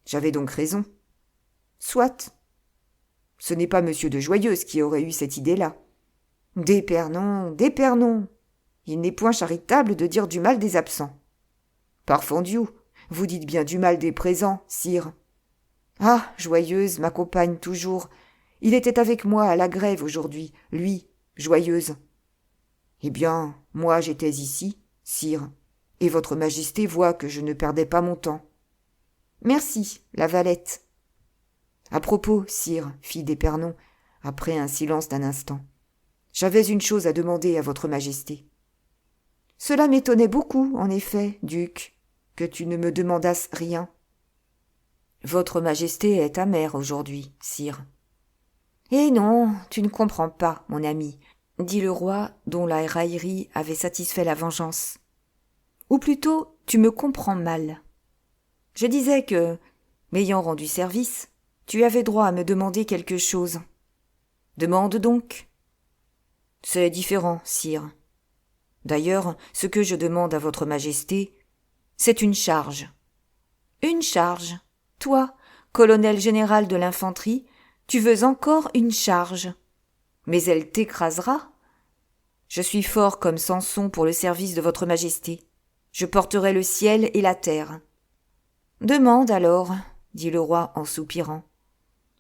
J'avais donc raison. Soit. Ce n'est pas monsieur de Joyeuse qui aurait eu cette idée-là. D'épernon. Il n'est point charitable de dire du mal des absents. Parfandiou, vous dites bien du mal des présents, sire. Ah, Joyeuse m'accompagne toujours. Il était avec moi à la grève aujourd'hui, lui, Joyeuse. Eh bien, moi j'étais ici, sire, et votre majesté voit que je ne perdais pas mon temps. Merci, la Valette. À propos, sire, fit d'Épernon, après un silence d'un instant. J'avais une chose à demander à votre majesté. Cela m'étonnait beaucoup, en effet, duc, que tu ne me demandasses rien. Votre Majesté est amère aujourd'hui, sire. Eh non, tu ne comprends pas, mon ami, dit le roi, dont la raillerie avait satisfait la vengeance. Ou plutôt, tu me comprends mal. Je disais que, m'ayant rendu service, tu avais droit à me demander quelque chose. Demande donc. C'est différent, sire. D'ailleurs, ce que je demande à votre Majesté, c'est une charge. Une charge. Toi, colonel général de l'infanterie, tu veux encore une charge. Mais elle t'écrasera. Je suis fort comme Samson pour le service de votre Majesté. Je porterai le ciel et la terre. Demande alors, dit le roi en soupirant.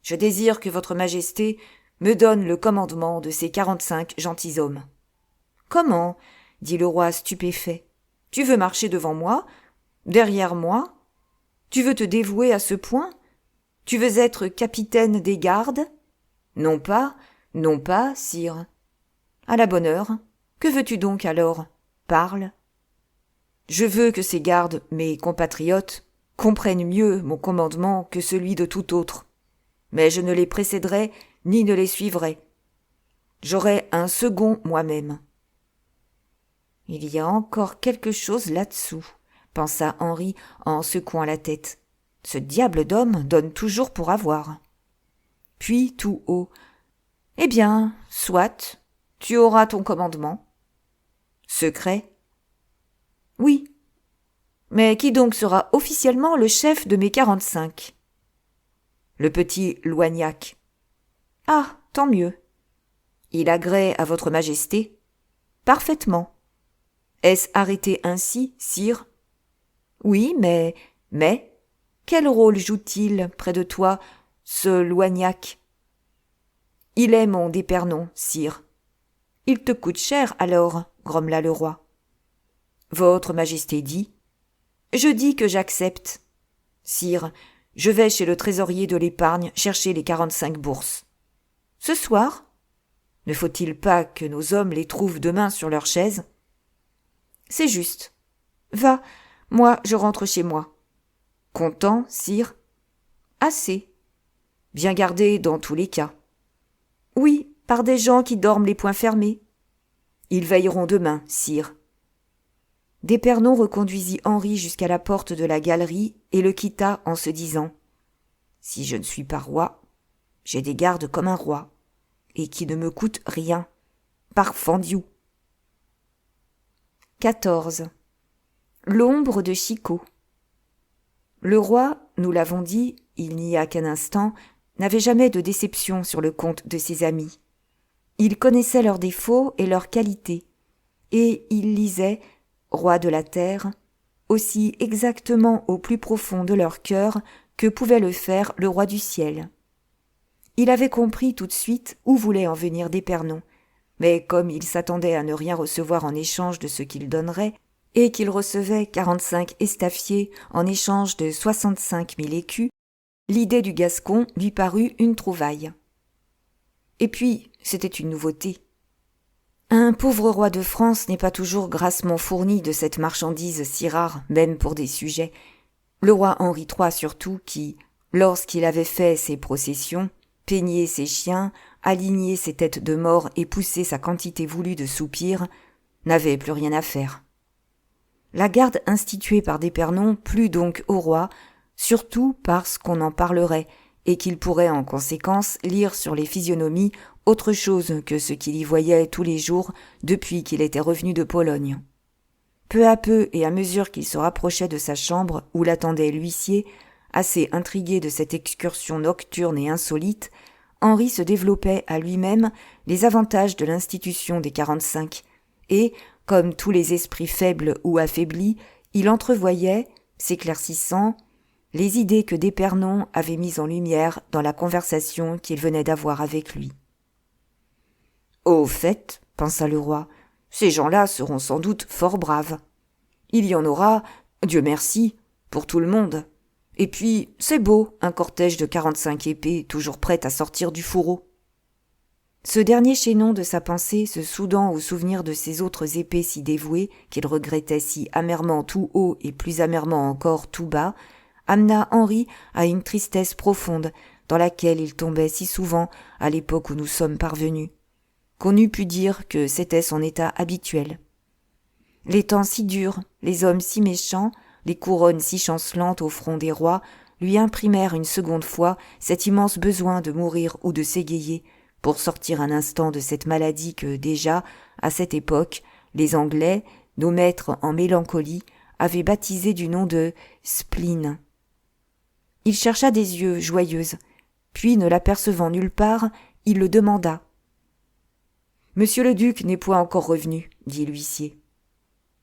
Je désire que votre Majesté me donne le commandement de ces 45 gentilshommes. Comment? Dit le roi stupéfait. Tu veux marcher devant moi? Derrière moi? Tu veux te dévouer à ce point? Tu veux être capitaine des gardes? Non pas, sire. À la bonne heure. Que veux-tu donc alors? Parle. Je veux que ces gardes, mes compatriotes, comprennent mieux mon commandement que celui de tout autre. Mais je ne les précéderai ni ne les suivrai. J'aurai un second moi-même. Il y a encore quelque chose là-dessous, pensa Henri en secouant la tête. Ce diable d'homme donne toujours pour avoir. Puis, tout haut, « Eh bien, soit, tu auras ton commandement. » Secret? Oui. Mais qui donc sera officiellement le chef de mes 45? Le petit Loignac. Ah, tant mieux. Il agrée à votre Majesté? Parfaitement. Est-ce arrêté ainsi, sire? Oui, mais, quel rôle joue-t-il près de toi, ce Loignac? Il est mon d'épernon, sire. Il te coûte cher alors, grommela le roi. Votre Majesté dit? Je dis que j'accepte. Sire, je vais chez le trésorier de l'épargne chercher les 45 bourses. Ce soir? Ne faut-il pas que nos hommes les trouvent demain sur leur chaise? C'est juste. Va, moi je rentre chez moi. Content, sire? Assez. Bien gardé dans tous les cas. Oui, par des gens qui dorment les poings fermés. Ils veilleront demain, sire. D'épernon reconduisit Henri jusqu'à la porte de la galerie et le quitta en se disant « Si je ne suis pas roi, j'ai des gardes comme un roi, et qui ne me coûtent rien. Parfendiou !» 14. L'ombre de Chicot. Le roi, nous l'avons dit, il n'y a qu'un instant, n'avait jamais de déception sur le compte de ses amis. Il connaissait leurs défauts et leurs qualités, et il lisait, roi de la terre, aussi exactement au plus profond de leur cœur que pouvait le faire le roi du ciel. Il avait compris tout de suite où voulait en venir d'Épernon, mais comme il s'attendait à ne rien recevoir en échange de ce qu'il donnerait, et qu'il recevait 45 estafiers en échange de 65 000 écus, l'idée du Gascon lui parut une trouvaille. Et puis, c'était une nouveauté. Un pauvre roi de France n'est pas toujours grassement fourni de cette marchandise si rare, même pour des sujets. Le roi Henri III surtout, qui, lorsqu'il avait fait ses processions, peigné ses chiens, aligné ses têtes de mort et poussé sa quantité voulue de soupirs, n'avait plus rien à faire. La garde instituée par d'Épernon plut donc au roi, surtout parce qu'on en parlerait, et qu'il pourrait en conséquence lire sur les physionomies autre chose que ce qu'il y voyait tous les jours depuis qu'il était revenu de Pologne. Peu à peu et à mesure qu'il se rapprochait de sa chambre où l'attendait l'huissier, assez intrigué de cette excursion nocturne et insolite, Henri se développait à lui-même les avantages de l'institution des 45, et, comme tous les esprits faibles ou affaiblis, il entrevoyait, s'éclaircissant, les idées que d'Épernon avait mises en lumière dans la conversation qu'il venait d'avoir avec lui. « Au fait, pensa le roi, ces gens-là seront sans doute fort braves. Il y en aura, Dieu merci, pour tout le monde. Et puis, c'est beau, un cortège de 45 épées toujours prêtes à sortir du fourreau. » Ce dernier chaînon de sa pensée, se soudant au souvenir de ces autres épées si dévouées, qu'il regrettait si amèrement tout haut et plus amèrement encore tout bas, amena Henri à une tristesse profonde dans laquelle il tombait si souvent à l'époque où nous sommes parvenus, qu'on eût pu dire que c'était son état habituel. Les temps si durs, les hommes si méchants, les couronnes si chancelantes au front des rois lui imprimèrent une seconde fois cet immense besoin de mourir ou de s'égayer pour sortir un instant de cette maladie que déjà, à cette époque, les Anglais, nos maîtres en mélancolie, avaient baptisée du nom de spleen. Il chercha des yeux joyeuses, puis, ne l'apercevant nulle part, il le demanda. « Monsieur le duc n'est point encore revenu, dit l'huissier.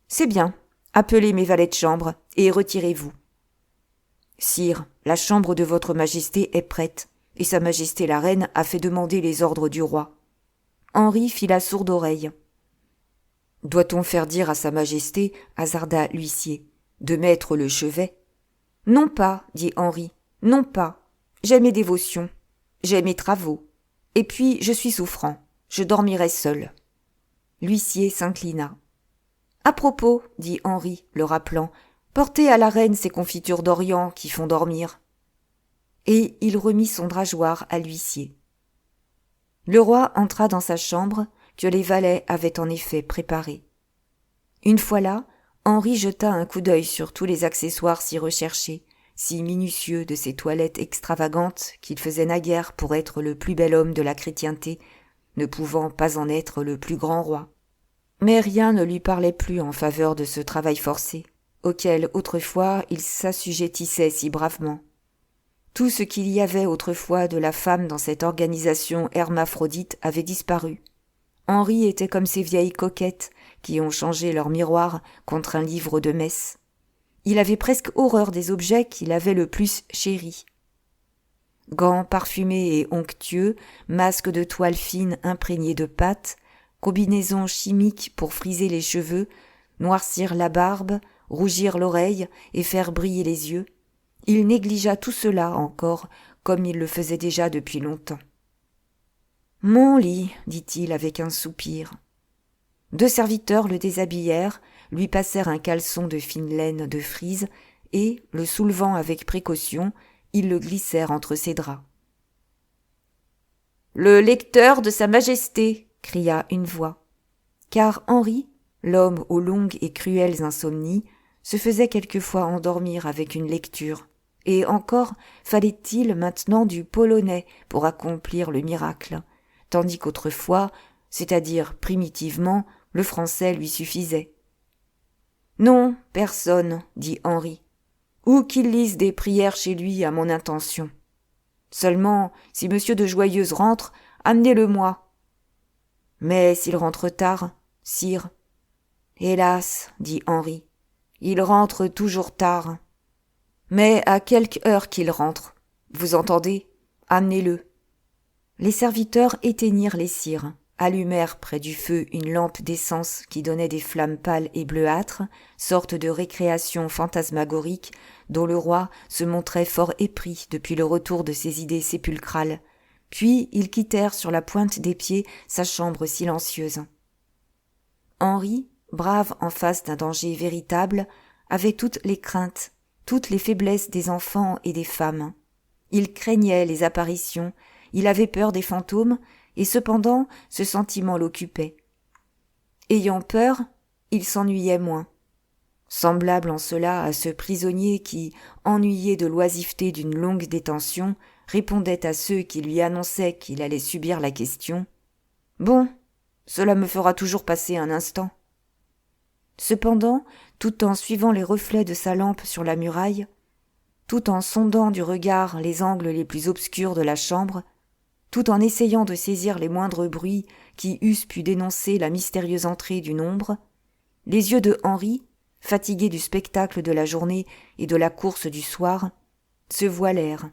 C'est bien, appelez mes valets de chambre et retirez-vous. Sire, la chambre de votre majesté est prête, et sa majesté la reine a fait demander les ordres du roi. Henri fit la sourde oreille. Doit-on faire dire à sa majesté, hasarda l'huissier, de mettre le chevet? Non pas, dit Henri, non pas. J'ai mes dévotions, j'ai mes travaux, et puis je suis souffrant, je dormirai seul. L'huissier s'inclina. À propos, dit Henri, le rappelant, portez à la reine ces confitures d'Orient qui font dormir. Et il remit son drageoir à l'huissier. Le roi entra dans sa chambre, que les valets avaient en effet préparée. Une fois là, Henri jeta un coup d'œil sur tous les accessoires si recherchés, si minutieux de ces toilettes extravagantes qu'il faisait naguère pour être le plus bel homme de la chrétienté, ne pouvant pas en être le plus grand roi. Mais rien ne lui parlait plus en faveur de ce travail forcé, auquel autrefois il s'assujettissait si bravement. Tout ce qu'il y avait autrefois de la femme dans cette organisation hermaphrodite avait disparu. Henri était comme ces vieilles coquettes qui ont changé leur miroir contre un livre de messe. Il avait presque horreur des objets qu'il avait le plus chéris. Gants parfumés et onctueux, masques de toile fine imprégnés de pâte, combinaisons chimiques pour friser les cheveux, noircir la barbe, rougir l'oreille et faire briller les yeux, il négligea tout cela encore comme il le faisait déjà depuis longtemps. « Mon lit, dit-il avec un soupir. » 2 serviteurs le déshabillèrent, lui passèrent un caleçon de fine laine de frise et, le soulevant avec précaution, ils le glissèrent entre ses draps. « Le lecteur de sa majesté !» cria une voix. Car Henri, l'homme aux longues et cruelles insomnies, se faisait quelquefois endormir avec une lecture, et encore fallait-il maintenant du polonais pour accomplir le miracle, tandis qu'autrefois, c'est-à-dire primitivement, le français lui suffisait. « Non, personne, dit Henri, ou qu'il lise des prières chez lui à mon intention. Seulement, si monsieur de Joyeuse rentre, amenez-le-moi. Mais s'il rentre tard, sire. Hélas, dit Henri, il rentre toujours tard. Mais à quelque heure qu'il rentre, vous entendez, amenez-le. » Les serviteurs éteignirent les cires, allumèrent près du feu une lampe d'essence qui donnait des flammes pâles et bleuâtres, sorte de récréation fantasmagorique dont le roi se montrait fort épris depuis le retour de ses idées sépulcrales. Puis ils quittèrent sur la pointe des pieds sa chambre silencieuse. Henri, brave en face d'un danger véritable, avait toutes les craintes, toutes les faiblesses des enfants et des femmes. Il craignait les apparitions, il avait peur des fantômes, et cependant ce sentiment l'occupait. Ayant peur, il s'ennuyait moins. Semblable en cela à ce prisonnier qui, ennuyé de l'oisiveté d'une longue détention, répondait à ceux qui lui annonçaient qu'il allait subir la question « Bon, cela me fera toujours passer un instant. » Cependant, tout en suivant les reflets de sa lampe sur la muraille, tout en sondant du regard les angles les plus obscurs de la chambre, tout en essayant de saisir les moindres bruits qui eussent pu dénoncer la mystérieuse entrée d'une ombre, les yeux de Henri, fatigués du spectacle de la journée et de la course du soir, se voilèrent,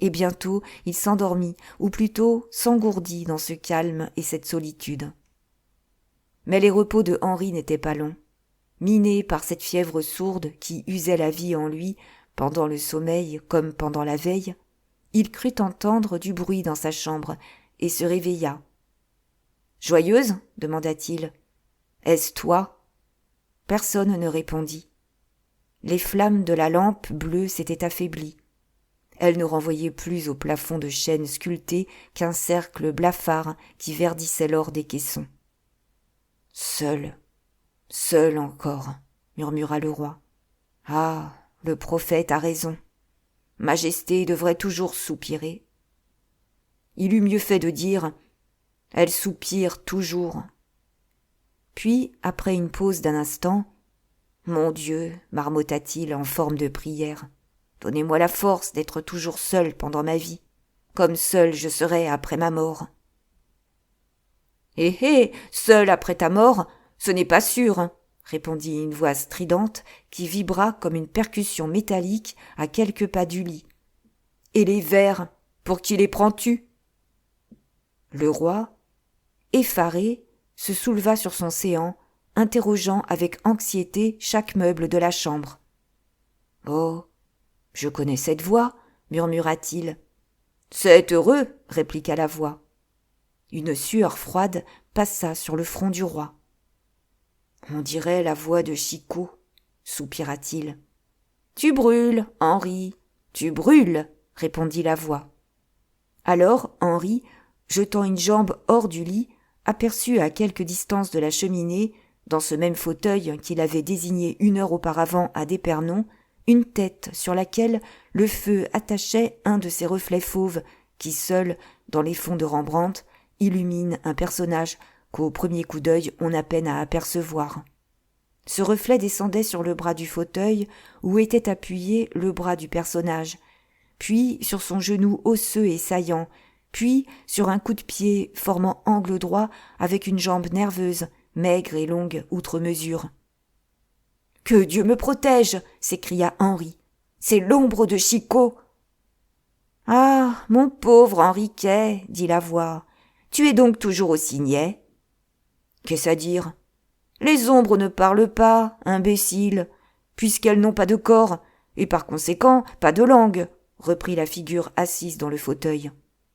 et bientôt il s'endormit, ou plutôt s'engourdit dans ce calme et cette solitude. Mais les repos de Henri n'étaient pas longs. Miné par cette fièvre sourde qui usait la vie en lui pendant le sommeil comme pendant la veille, il crut entendre du bruit dans sa chambre et se réveilla. « Joyeuse ?» demanda-t-il. « Est-ce toi ?» Personne ne répondit. les flammes de la lampe bleue s'étaient affaiblies. Elles ne renvoyaient plus au plafond de chêne sculpté qu'un cercle blafard qui verdissait l'or des caissons. « Seul, seul encore, » murmura le roi. « Ah, le prophète a raison. Majesté devrait toujours soupirer. » Il eût mieux fait de dire « Elle soupire toujours. » Puis, après une pause d'un instant, « Mon Dieu, marmotta-t-il en forme de prière, donnez-moi la force d'être toujours seul pendant ma vie, comme seul je serai après ma mort. » « Seul après ta mort, ce n'est pas sûr, » répondit une voix stridente qui vibra comme une percussion métallique à quelques pas du lit. « Et les vers, pour qui les prends-tu » Le roi, effaré, se souleva sur son séant, interrogeant avec anxiété chaque meuble de la chambre. « Oh, je connais cette voix, » murmura-t-il. « C'est heureux, » répliqua la voix. Une sueur froide passa sur le front du roi. « On dirait la voix de Chicot, » soupira-t-il. « Tu brûles, Henri, tu brûles, » répondit la voix. Alors Henri, jetant une jambe hors du lit, aperçut à quelque distance de la cheminée, dans ce même fauteuil qu'il avait désigné 1 heure auparavant à d'Épernon, une tête sur laquelle le feu attachait un de ces reflets fauves qui, seuls, dans les fonds de Rembrandt, illumine un personnage qu'au premier coup d'œil on a peine à apercevoir. Ce reflet descendait sur le bras du fauteuil où était appuyé le bras du personnage, puis sur son genou osseux et saillant, puis sur un coup de pied formant angle droit avec une jambe nerveuse, maigre et longue outre mesure. « Que Dieu me protège !» s'écria Henri. « C'est l'ombre de Chicot !»« Ah, mon pauvre Henriquet !» dit la voix. « Tu es donc toujours aussi niais ?»« Qu'est-ce à dire ? Les ombres ne parlent pas, imbécile, puisqu'elles n'ont pas de corps, et par conséquent pas de langue, » reprit la figure assise dans le fauteuil.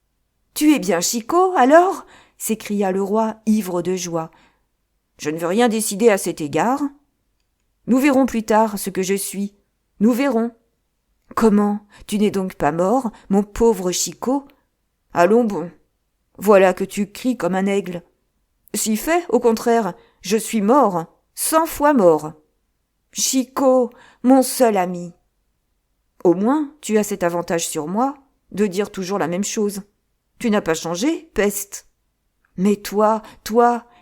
« Tu es bien Chicot, alors ?» s'écria le roi, ivre de joie. « Je ne veux rien décider à cet égard. Nous verrons plus tard ce que je suis. Nous verrons. Comment, tu n'es donc pas mort, mon pauvre Chicot ? Allons bon. Voilà que tu cries comme un aigle. Si fait, au contraire, je suis mort, 100 fois mort. Chicot, mon seul ami. Au moins, tu as cet avantage sur moi, de dire toujours la même chose. Tu n'as pas changé, peste. Mais toi,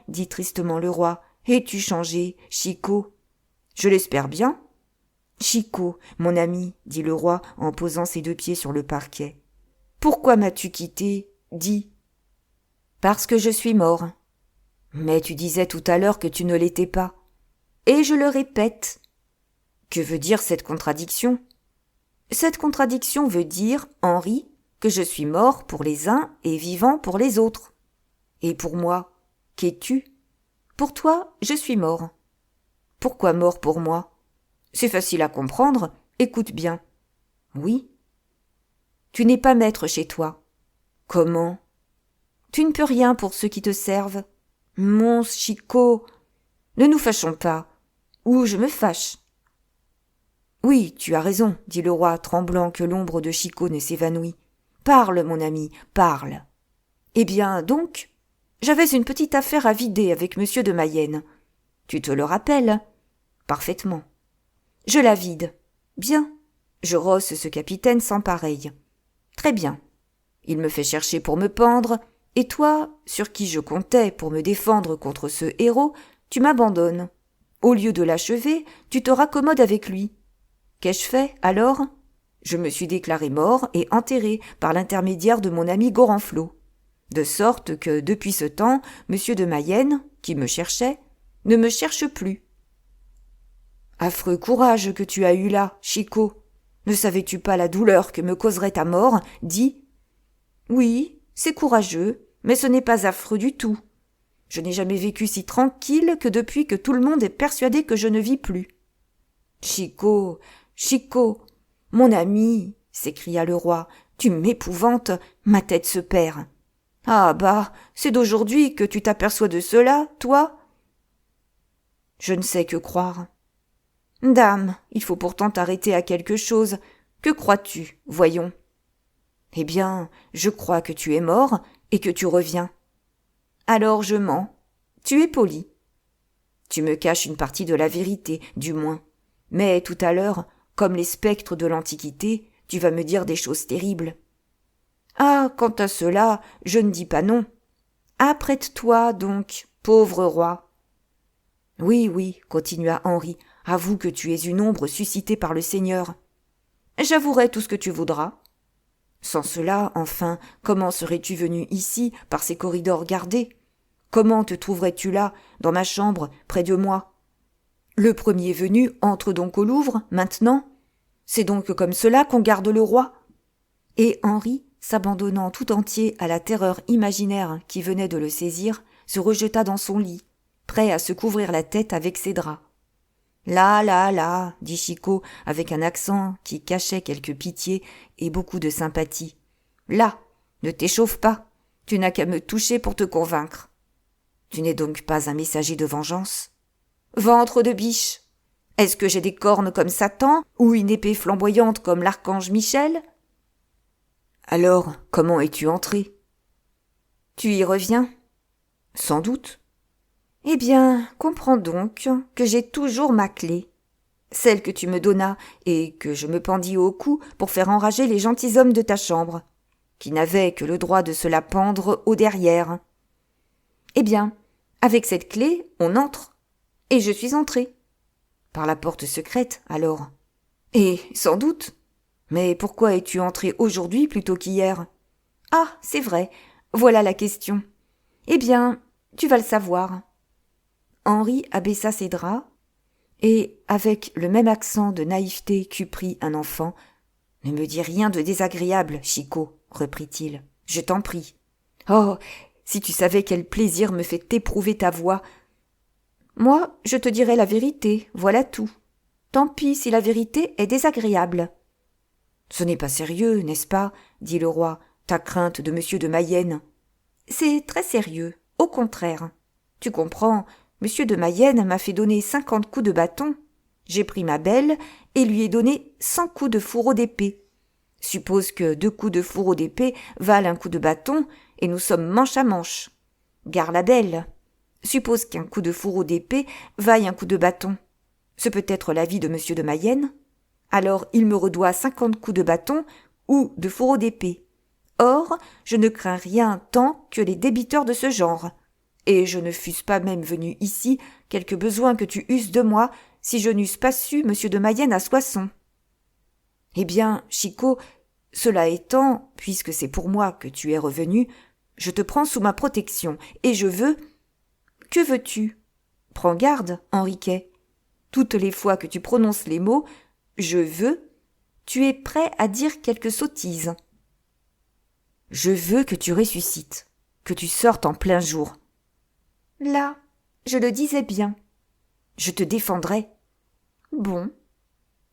dit tristement le roi, es-tu changé, Chicot ? Je l'espère bien. Chicot, mon ami, dit le roi en posant ses 2 pieds sur le parquet. Pourquoi m'as-tu quitté ? Dis. Parce que je suis mort. Mais tu disais tout à l'heure que tu ne l'étais pas. Et je le répète. Que veut dire cette contradiction ? Cette contradiction veut dire, Henri, que je suis mort pour les uns et vivant pour les autres. Et pour moi, qu'es-tu ? Pour toi, je suis mort. Pourquoi mort pour moi ? C'est facile à comprendre, écoute bien. Oui. Tu n'es pas maître chez toi. Comment ? Tu ne peux rien pour ceux qui te servent. Mon Chicot, ne nous fâchons pas, ou je me fâche. Oui, tu as raison, dit le roi, tremblant que l'ombre de Chicot ne s'évanouit. Parle, mon ami, parle. Eh bien, donc, j'avais une petite affaire à vider avec monsieur de Mayenne. Tu te le rappelles ? Parfaitement. Je la vide. Bien. Je rosse ce capitaine sans pareil. Très bien. Il me fait chercher pour me pendre, et toi, sur qui je comptais pour me défendre contre ce héros, tu m'abandonnes. Au lieu de l'achever, tu te raccommodes avec lui. Qu'ai-je fait, alors ? Je me suis déclaré mort et enterré par l'intermédiaire de mon ami Gorenflot. De sorte que, depuis ce temps, monsieur de Mayenne, qui me cherchait, ne me cherche plus. Affreux courage que tu as eu là, Chicot. Ne savais-tu pas la douleur que me causerait ta mort ? Dis. Oui, c'est courageux, mais ce n'est pas affreux du tout. Je n'ai jamais vécu si tranquille que depuis que tout le monde est persuadé que je ne vis plus. Chicot, Chicot, mon ami, s'écria le roi, tu m'épouvantes, ma tête se perd. Ah bah, c'est d'aujourd'hui que tu t'aperçois de cela, toi ? Je ne sais que croire. Dame, il faut pourtant t'arrêter à quelque chose. Que crois-tu, voyons? Eh bien, je crois que tu es mort et que tu reviens. Alors je mens. Tu es poli. Tu me caches une partie de la vérité, du moins. Mais tout à l'heure, comme les spectres de l'Antiquité, tu vas me dire des choses terribles. Ah, quant à cela, je ne dis pas non. Apprête-toi donc, pauvre roi. Oui, oui, continua Henri, avoue que tu es une ombre suscitée par le Seigneur. J'avouerai tout ce que tu voudras. Sans cela, enfin, comment serais-tu venu ici, par ces corridors gardés? Comment te trouverais-tu là, dans ma chambre, près de moi? Le premier venu entre donc au Louvre, maintenant? C'est donc comme cela qu'on garde le roi? Et Henri, s'abandonnant tout entier à la terreur imaginaire qui venait de le saisir, se rejeta dans son lit, prêt à se couvrir la tête avec ses draps. Là, là, là, dit Chicot avec un accent qui cachait quelque pitié et beaucoup de sympathie. Là, ne t'échauffe pas, tu n'as qu'à me toucher pour te convaincre. Tu n'es donc pas un messager de vengeance? Ventre de biche! Est-ce que j'ai des cornes comme Satan ou une épée flamboyante comme l'archange Michel? Alors, comment es-tu entré? Tu y reviens? Sans doute. Eh bien, comprends donc que j'ai toujours ma clé, celle que tu me donnas et que je me pendis au cou pour faire enrager les gentilshommes de ta chambre, qui n'avaient que le droit de se la pendre au derrière. Eh bien, avec cette clé, on entre, et je suis entré. Par la porte secrète, alors. Et sans doute. Mais pourquoi es-tu entré aujourd'hui plutôt qu'hier? Ah, c'est vrai, voilà la question. Eh bien, tu vas le savoir. Henri abaissa ses draps, et, avec le même accent de naïveté qu'eût pris un enfant, « Ne me dis rien de désagréable, Chicot, reprit-il, je t'en prie. Oh, si tu savais quel plaisir me fait éprouver ta voix. Moi, je te dirai la vérité, voilà tout. Tant pis si la vérité est désagréable. Ce n'est pas sérieux, n'est-ce pas, dit le roi, ta crainte de monsieur de Mayenne. C'est très sérieux, au contraire. Tu comprends, monsieur de Mayenne m'a fait donner 50 coups de bâton. J'ai pris ma belle et lui ai donné 100 coups de fourreau d'épée. Suppose que 2 coups de fourreau d'épée valent un coup de bâton et nous sommes manche à manche. Gare la belle. Suppose qu'un coup de fourreau d'épée vaille un coup de bâton. Ce peut être l'avis de monsieur de Mayenne. Alors il me redoit 50 coups de bâton ou de fourreau d'épée. Or, je ne crains rien tant que les débiteurs de ce genre. Et je ne fusse pas même venu ici, quelque besoin que tu eusses de moi, si je n'eusse pas su monsieur de Mayenne à Soissons. Eh bien, Chicot, cela étant, puisque c'est pour moi que tu es revenu, je te prends sous ma protection, et je veux... Que veux-tu? Prends garde, Henriquet. Toutes les fois que tu prononces les mots « je veux », tu es prêt à dire quelque sottise. Je veux que tu ressuscites, que tu sortes en plein jour. Là, je le disais bien. Je te défendrai. Bon.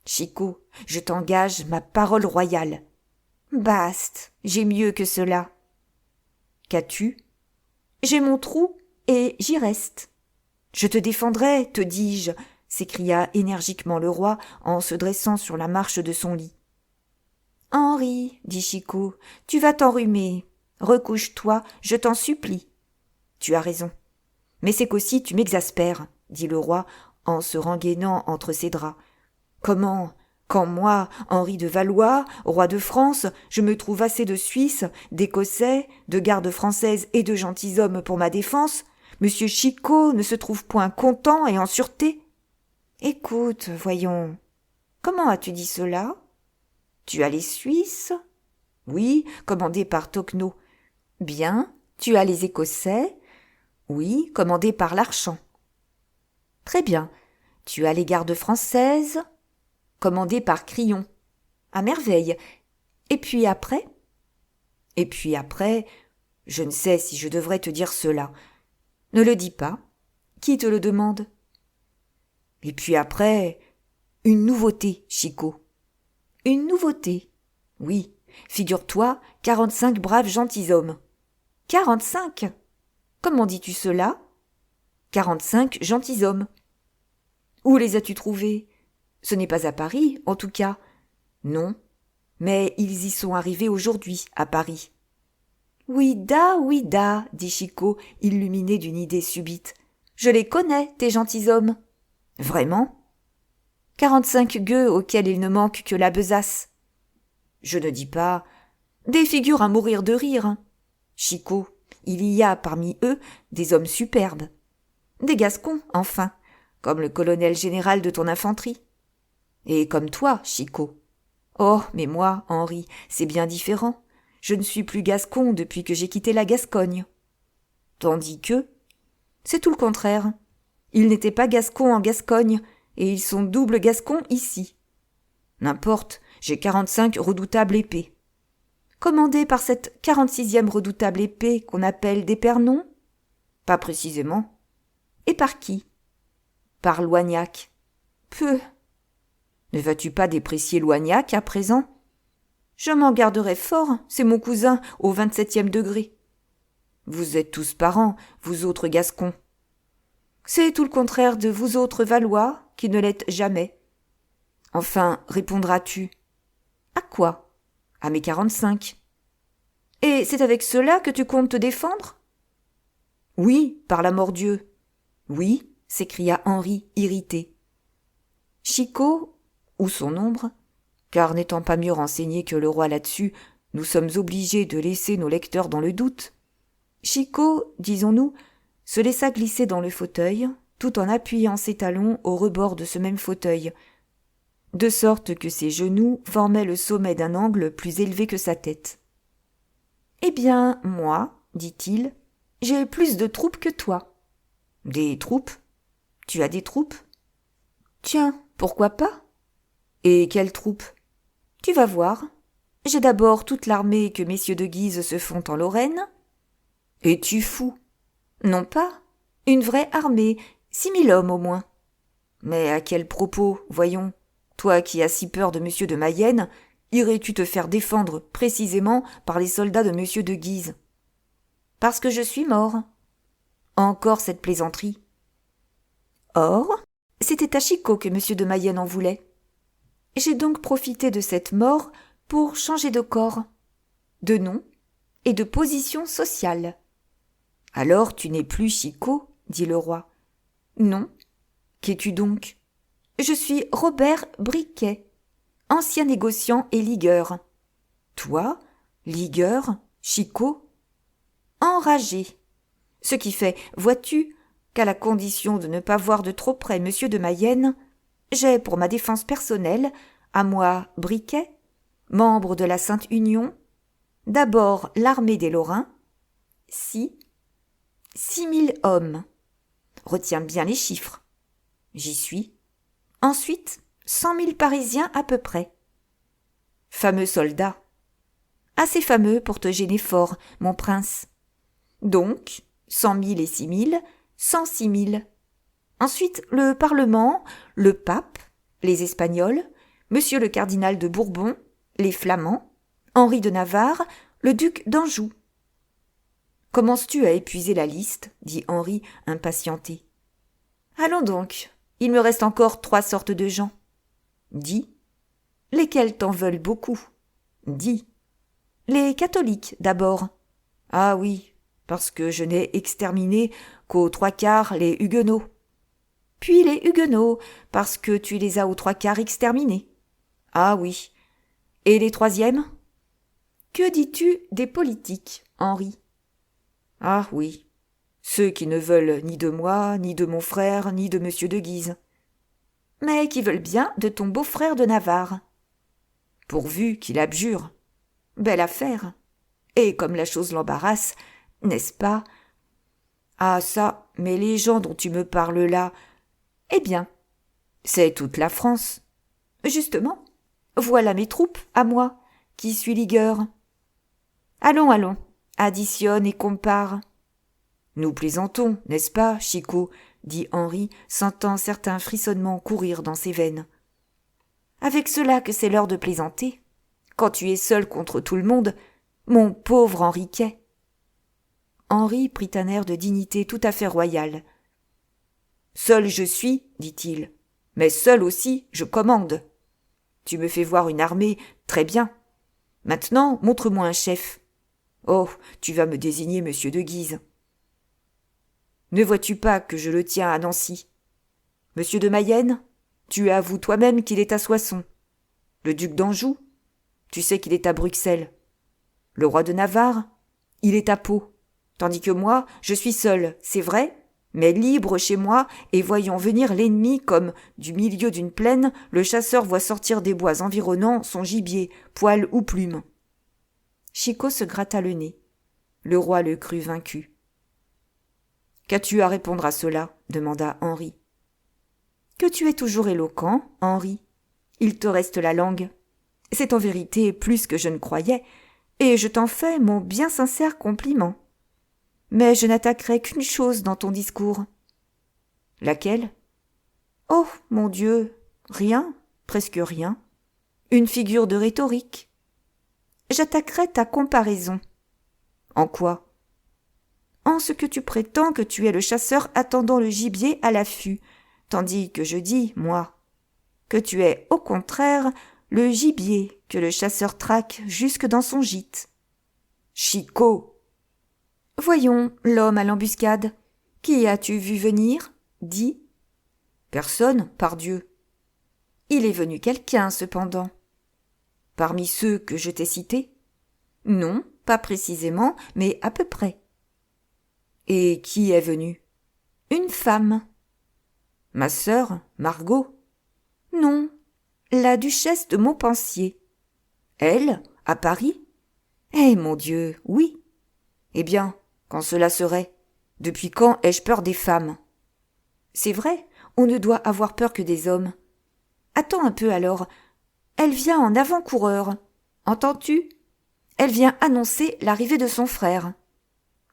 Chicot, je t'engage ma parole royale. Baste, j'ai mieux que cela. Qu'as-tu? J'ai mon trou et j'y reste. Je te défendrai, te dis-je, s'écria énergiquement le roi en se dressant sur la marche de son lit. Henri, dit Chicot, tu vas t'enrhumer. Recouche-toi, je t'en supplie. Tu as raison. Mais c'est qu'aussi tu m'exaspères, dit le roi en se rengainant entre ses draps. Comment, quand moi, Henri de Valois, roi de France, je me trouve assez de Suisses, d'Écossais, de gardes françaises et de gentilshommes pour ma défense, monsieur Chicot ne se trouve point content et en sûreté? Écoute, voyons, comment as-tu dit cela? Tu as les Suisses? Oui, commandés par Tocquenot. Bien, tu as les Écossais? Oui, commandés par Larchant. Très bien, tu as les gardes françaises? Commandées par Crillon. À merveille. Et puis après? Et puis après, je ne sais si je devrais te dire cela. Ne le dis pas. Qui te le demande? Et puis après, une nouveauté, Chicot. Une nouveauté? Oui, figure-toi, 45 braves gentilshommes. 45? Comment dis-tu cela? 45 gentilshommes. Où les as-tu trouvés? Ce n'est pas à Paris, en tout cas. Non, mais ils y sont arrivés aujourd'hui, à Paris. Oui da, dit Chicot, illuminé d'une idée subite. Je les connais, tes gentilshommes. Vraiment 45 gueux auxquels il ne manque que la besace. Je ne dis pas. Des figures à mourir de rire. Chicot, il y a parmi eux des hommes superbes. Des Gascons, enfin, comme le colonel général de ton infanterie. Et comme toi, Chicot. Oh, mais moi, Henri, c'est bien différent. Je ne suis plus Gascon depuis que j'ai quitté la Gascogne. Tandis que, c'est tout le contraire. Ils n'étaient pas Gascons en Gascogne, et ils sont double Gascons ici. N'importe, j'ai 45 redoutables épées. Commandées par cette 46e redoutable épée qu'on appelle d'Épernon ? Pas précisément. Et par qui ? Par Loignac. Peu. Ne vas-tu pas déprécier Loignac à présent ? Je m'en garderai fort, c'est mon cousin au 27e degré. Vous êtes tous parents, vous autres Gascons. C'est tout le contraire de vous autres Valois, qui ne l'êtes jamais. Enfin, répondras-tu. À quoi ? À mes 45. Et c'est avec cela que tu comptes te défendre ? Oui, par la mordieu. Oui, s'écria Henri, irrité. Chicot, ou son ombre, car n'étant pas mieux renseigné que le roi là-dessus, nous sommes obligés de laisser nos lecteurs dans le doute. Chicot, disons-nous, se laissa glisser dans le fauteuil, tout en appuyant ses talons au rebord de ce même fauteuil, de sorte que ses genoux formaient le sommet d'un angle plus élevé que sa tête. « Eh bien, moi, dit-il, j'ai plus de troupes que toi. »« Des troupes ? Tu as des troupes ? » ?»« Tiens, pourquoi pas ? » ?»« Et quelles troupes ? » ?»« Tu vas voir. J'ai d'abord toute l'armée que messieurs de Guise se font en Lorraine. »« Es-tu fou ? » ?»« Non pas. Une vraie armée, 6000 hommes au moins. »« Mais à quel propos, voyons ? Toi qui as si peur de monsieur de Mayenne, irais-tu te faire défendre précisément par les soldats de monsieur de Guise ? » ?»« Parce que je suis mort. » »« Encore cette plaisanterie. » »« Or, c'était à Chicot que monsieur de Mayenne en voulait. J'ai donc profité de cette mort pour changer de corps, de nom et de position sociale. »« Alors tu n'es plus Chicot, dit le roi. »« Non. Qu'es-tu donc ? » ?»« Je suis Robert Briquet, ancien négociant et ligueur. »« Toi, ligueur, Chicot ? » ?»« Enragé. Ce qui fait, vois-tu, qu'à la condition de ne pas voir de trop près monsieur de Mayenne, j'ai pour ma défense personnelle, à moi Briquet, membre de la Sainte Union, d'abord l'armée des Lorrains, 6000 hommes. Retiens bien les chiffres. J'y suis. Ensuite, 100 000 Parisiens à peu près. Fameux soldats. Assez fameux pour te gêner fort, mon prince. Donc, 100 000 et 6 000, 106 000. Ensuite, le Parlement, le pape, les Espagnols, monsieur le cardinal de Bourbon, les Flamands, Henri de Navarre, le duc d'Anjou. Commences-tu à épuiser la liste ? Dit Henri, impatienté. Allons donc, il me reste encore 3 sortes de gens. Dis. Lesquels t'en veulent beaucoup ? Dis. Les catholiques, d'abord. Ah oui, parce que je n'ai exterminé qu'aux 3/4 les huguenots. Puis les huguenots, parce que tu les as aux 3/4 exterminés. Ah oui. Et les 3e ? Que dis-tu des politiques, Henri ? Ah oui, ceux qui ne veulent ni de moi, ni de mon frère, ni de monsieur de Guise. Mais qui veulent bien de ton beau-frère de Navarre. Pourvu qu'il abjure. Belle affaire. Et comme la chose l'embarrasse, n'est-ce pas ? Ah ça, mais les gens dont tu me parles là, eh bien, c'est toute la France. Justement, voilà mes troupes, à moi, qui suis ligueur. Allons, additionne et compare. Nous plaisantons, n'est-ce pas, Chicot ? Dit Henri, sentant certains frissonnements courir dans ses veines. Avec cela que c'est l'heure de plaisanter, quand tu es seul contre tout le monde, mon pauvre Henriquet. Henri prit un air de dignité tout à fait royale. Seul je suis, dit-il, Mais seul aussi, je commande. Tu me fais voir une armée, très bien. Maintenant, montre-moi un chef. Oh, tu vas me désigner monsieur de Guise. Ne vois-tu pas que je le tiens à Nancy? Monsieur de Mayenne, tu avoues toi-même qu'il est à Soissons. Le duc d'Anjou, tu sais qu'il est à Bruxelles. Le roi de Navarre, il est à Pau. Tandis que moi, je suis seul, c'est vrai, mais libre chez moi, et voyant venir l'ennemi comme, du milieu d'une plaine, le chasseur voit sortir des bois environnants son gibier, poil ou plume. Chicot se gratta le nez. Le roi le crut vaincu. Qu'as-tu à répondre à cela? Demanda Henri. Que tu es toujours éloquent, Henri. Il te reste la langue. C'est en vérité plus que je ne croyais, et je t'en fais mon bien sincère compliment. Mais je n'attaquerai qu'une chose dans ton discours. Laquelle? Oh, mon Dieu, rien, presque rien. Une figure de rhétorique. J'attaquerai ta comparaison. En quoi? En ce que tu prétends que tu es le chasseur attendant le gibier à l'affût, tandis que je dis, moi, que tu es, au contraire, le gibier que le chasseur traque jusque dans son gîte. Chicot! Voyons, l'homme à l'embuscade. Qui as-tu vu venir? Dis. Personne, pardieu. Il est venu quelqu'un, cependant. Parmi ceux que je t'ai cités? Non, pas précisément, mais à peu près. Et qui est venu? Une femme. Ma sœur, Margot? Non, la duchesse de Montpensier. Elle, à Paris? Eh, mon Dieu, oui. Eh bien, quand cela serait? Depuis quand ai-je peur des femmes? C'est vrai, on ne doit avoir peur que des hommes. Attends un peu alors. Elle vient en avant-coureur. Entends-tu? Elle vient annoncer l'arrivée de son frère.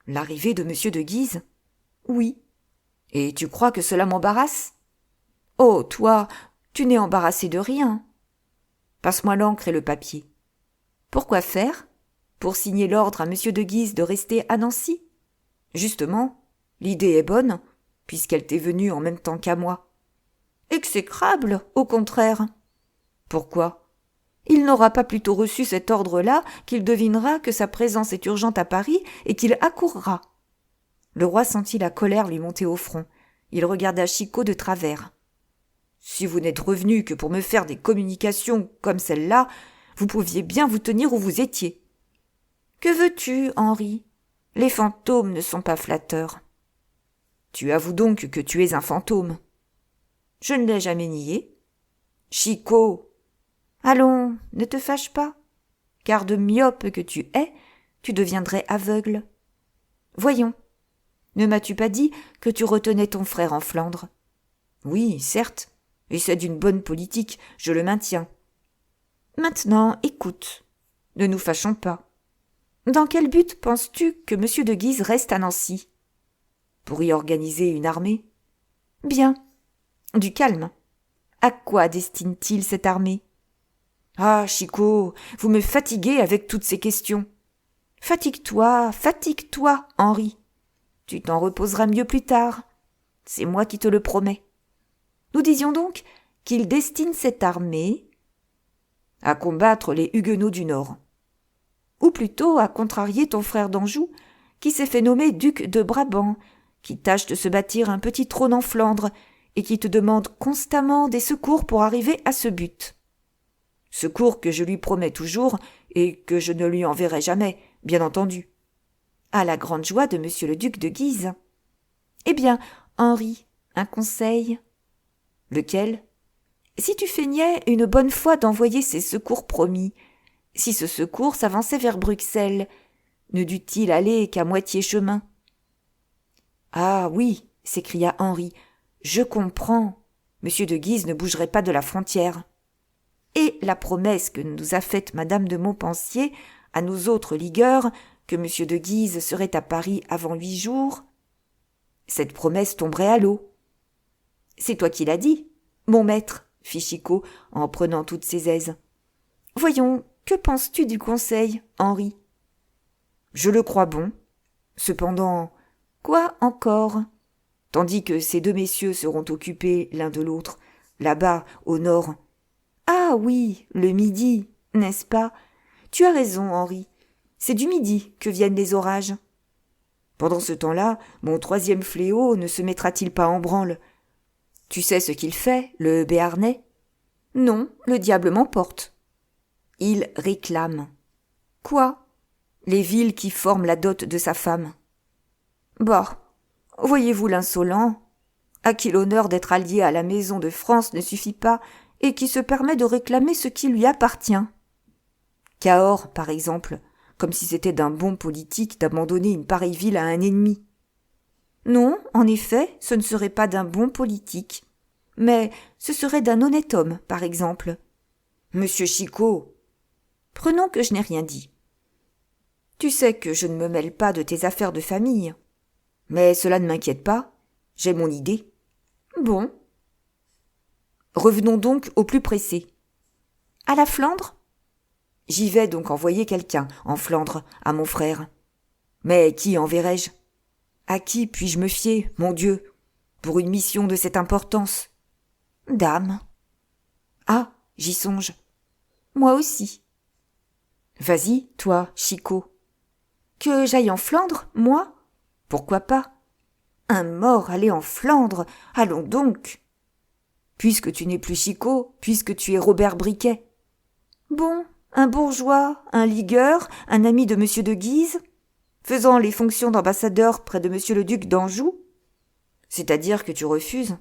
L'arrivée de monsieur de Guise? Oui. Et tu crois que cela m'embarrasse? Oh, toi, tu n'es embarrassé de rien. Passe-moi l'encre et le papier. Pourquoi faire? Pour signer l'ordre à monsieur de Guise de rester à Nancy? Justement, l'idée est bonne, puisqu'elle t'est venue en même temps qu'à moi. Exécrable, au contraire. Pourquoi? Il n'aura pas plutôt reçu cet ordre-là qu'il devinera que sa présence est urgente à Paris et qu'il accourra. Le roi sentit la colère lui monter au front. Il regarda Chicot de travers. Si vous n'êtes revenu que pour me faire des communications comme celle-là, vous pouviez bien vous tenir où vous étiez. Que veux-tu, Henri? Les fantômes ne sont pas flatteurs. Tu avoues donc que tu es un fantôme. Je ne l'ai jamais nié. Chicot! Allons, ne te fâche pas, car de myope que tu es, tu deviendrais aveugle. Voyons, ne m'as-tu pas dit que tu retenais ton frère en Flandre? Oui, certes, et c'est d'une bonne politique, je le maintiens. Maintenant, écoute, ne nous fâchons pas. Dans quel but penses-tu que monsieur de Guise reste à Nancy? Pour y organiser une armée? Bien. Du calme. À quoi destine-t-il cette armée? Ah, Chicot, vous me fatiguez avec toutes ces questions. Fatigue-toi, Henri. Tu t'en reposeras mieux plus tard. C'est moi qui te le promets. Nous disions donc qu'il destine cette armée à combattre les Huguenots du Nord. Ou plutôt à contrarier ton frère d'Anjou, qui s'est fait nommer duc de Brabant, qui tâche de se bâtir un petit trône en Flandre et qui te demande constamment des secours pour arriver à ce but. Secours que je lui promets toujours et que je ne lui enverrai jamais, bien entendu. À la grande joie de monsieur le duc de Guise. Eh bien, Henri, un conseil. Lequel? Si tu feignais une bonne fois d'envoyer ces secours promis, si ce secours s'avançait vers Bruxelles, ne dût-il aller qu'à moitié chemin? Ah oui, s'écria Henri, je comprends. Monsieur de Guise ne bougerait pas de la frontière. Et la promesse que nous a faite madame de Montpensier à nous autres ligueurs, que monsieur de Guise serait à Paris avant 8 jours, cette promesse tomberait à l'eau. C'est toi qui l'as dit, mon maître, fit Chicot en prenant toutes ses aises. Voyons, que penses-tu du conseil, Henri? Je le crois bon. Cependant, quoi encore? Tandis que ces deux messieurs seront occupés l'un de l'autre, là-bas, au nord. Ah oui, le midi, n'est-ce pas? Tu as raison, Henri. C'est du midi que viennent les orages. Pendant ce temps-là, mon troisième fléau ne se mettra-t-il pas en branle? Tu sais ce qu'il fait, le Béarnais? Non, le diable m'emporte. Il réclame. Quoi? Les villes qui forment la dot de sa femme. Bah, voyez-vous l'insolent? À qui l'honneur d'être allié à la maison de France ne suffit pas et qui se permet de réclamer ce qui lui appartient. Cahors, par exemple, comme si c'était d'un bon politique d'abandonner une pareille ville à un ennemi. Non, en effet, ce ne serait pas d'un bon politique. Mais ce serait d'un honnête homme, par exemple. Monsieur Chicot. Prenons que je n'ai rien dit. Tu sais que je ne me mêle pas de tes affaires de famille. Mais cela ne m'inquiète pas. J'ai mon idée. Bon. Revenons donc au plus pressé. À la Flandre? J'y vais donc envoyer quelqu'un, en Flandre, à mon frère. Mais qui enverrai-je? À qui puis-je me fier, mon Dieu, pour une mission de cette importance? Dame. Ah, j'y songe. Moi aussi. Vas-y, toi, Chicot. Que j'aille en Flandre, moi? Pourquoi pas? Un mort aller en Flandre, allons donc. Puisque tu n'es plus Chicot, puisque tu es Robert Briquet. Bon, un bourgeois, un ligueur, un ami de monsieur de Guise, faisant les fonctions d'ambassadeur près de monsieur le duc d'Anjou. C'est-à-dire que tu refuses?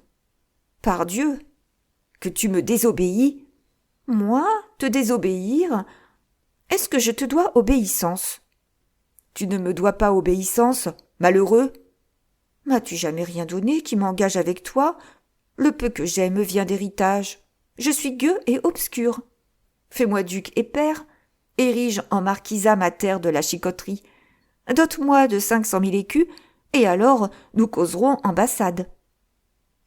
Pardieu, que tu me désobéis? Moi, te désobéir? Est-ce que je te dois obéissance? Tu ne me dois pas obéissance, malheureux. M'as-tu jamais rien donné qui m'engage avec toi? Le peu que j'ai me vient d'héritage. Je suis gueux et obscur. Fais-moi duc et père, érige en marquisat ma terre de la chicoterie. Dote-moi de 500 000 écus, et alors nous causerons ambassade.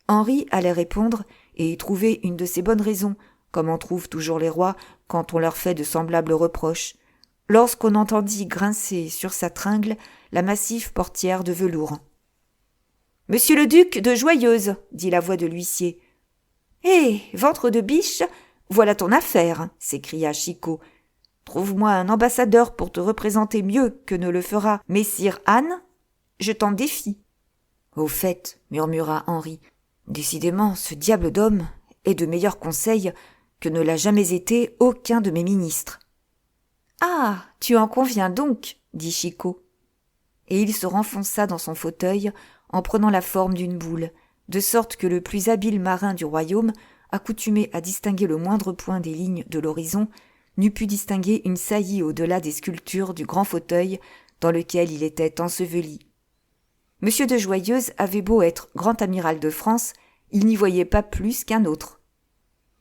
Henri allait répondre et trouver une de ces bonnes raisons, comme en trouvent toujours les rois quand on leur fait de semblables reproches, lorsqu'on entendit grincer sur sa tringle la massive portière de velours. « Monsieur le duc de Joyeuse, dit la voix de l'huissier. « Hé, ventre de biche, voilà ton affaire, s'écria Chicot. Trouve-moi un ambassadeur pour te représenter mieux que ne le fera messire Anne. Je t'en défie. » Au fait, murmura Henri, décidément, ce diable d'homme est de meilleurs conseils que ne l'a jamais été aucun de mes ministres. Ah, tu en conviens donc, dit Chicot. Et il se renfonça dans son fauteuil en prenant la forme d'une boule, de sorte que le plus habile marin du royaume, accoutumé à distinguer le moindre point des lignes de l'horizon, n'eût pu distinguer une saillie au-delà des sculptures du grand fauteuil dans lequel il était enseveli. Monsieur de Joyeuse avait beau être grand amiral de France, il n'y voyait pas plus qu'un autre.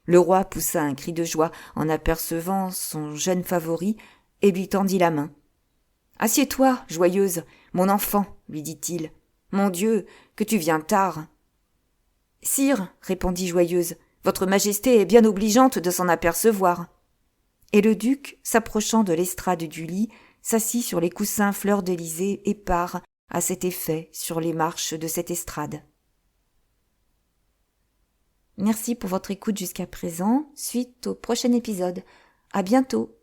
Le roi poussa un cri de joie en apercevant son jeune favori et lui tendit la main. « Assieds-toi, Joyeuse, mon enfant, lui dit-il. Mon Dieu, que tu viens tard. »« Sire, répondit Joyeuse, votre majesté est bien obligeante de s'en apercevoir. » Et le duc, s'approchant de l'estrade du lit, s'assit sur les coussins fleur-de-lysée épars à cet effet sur les marches de cette estrade. Merci pour votre écoute jusqu'à présent. Suite au prochain épisode. À bientôt.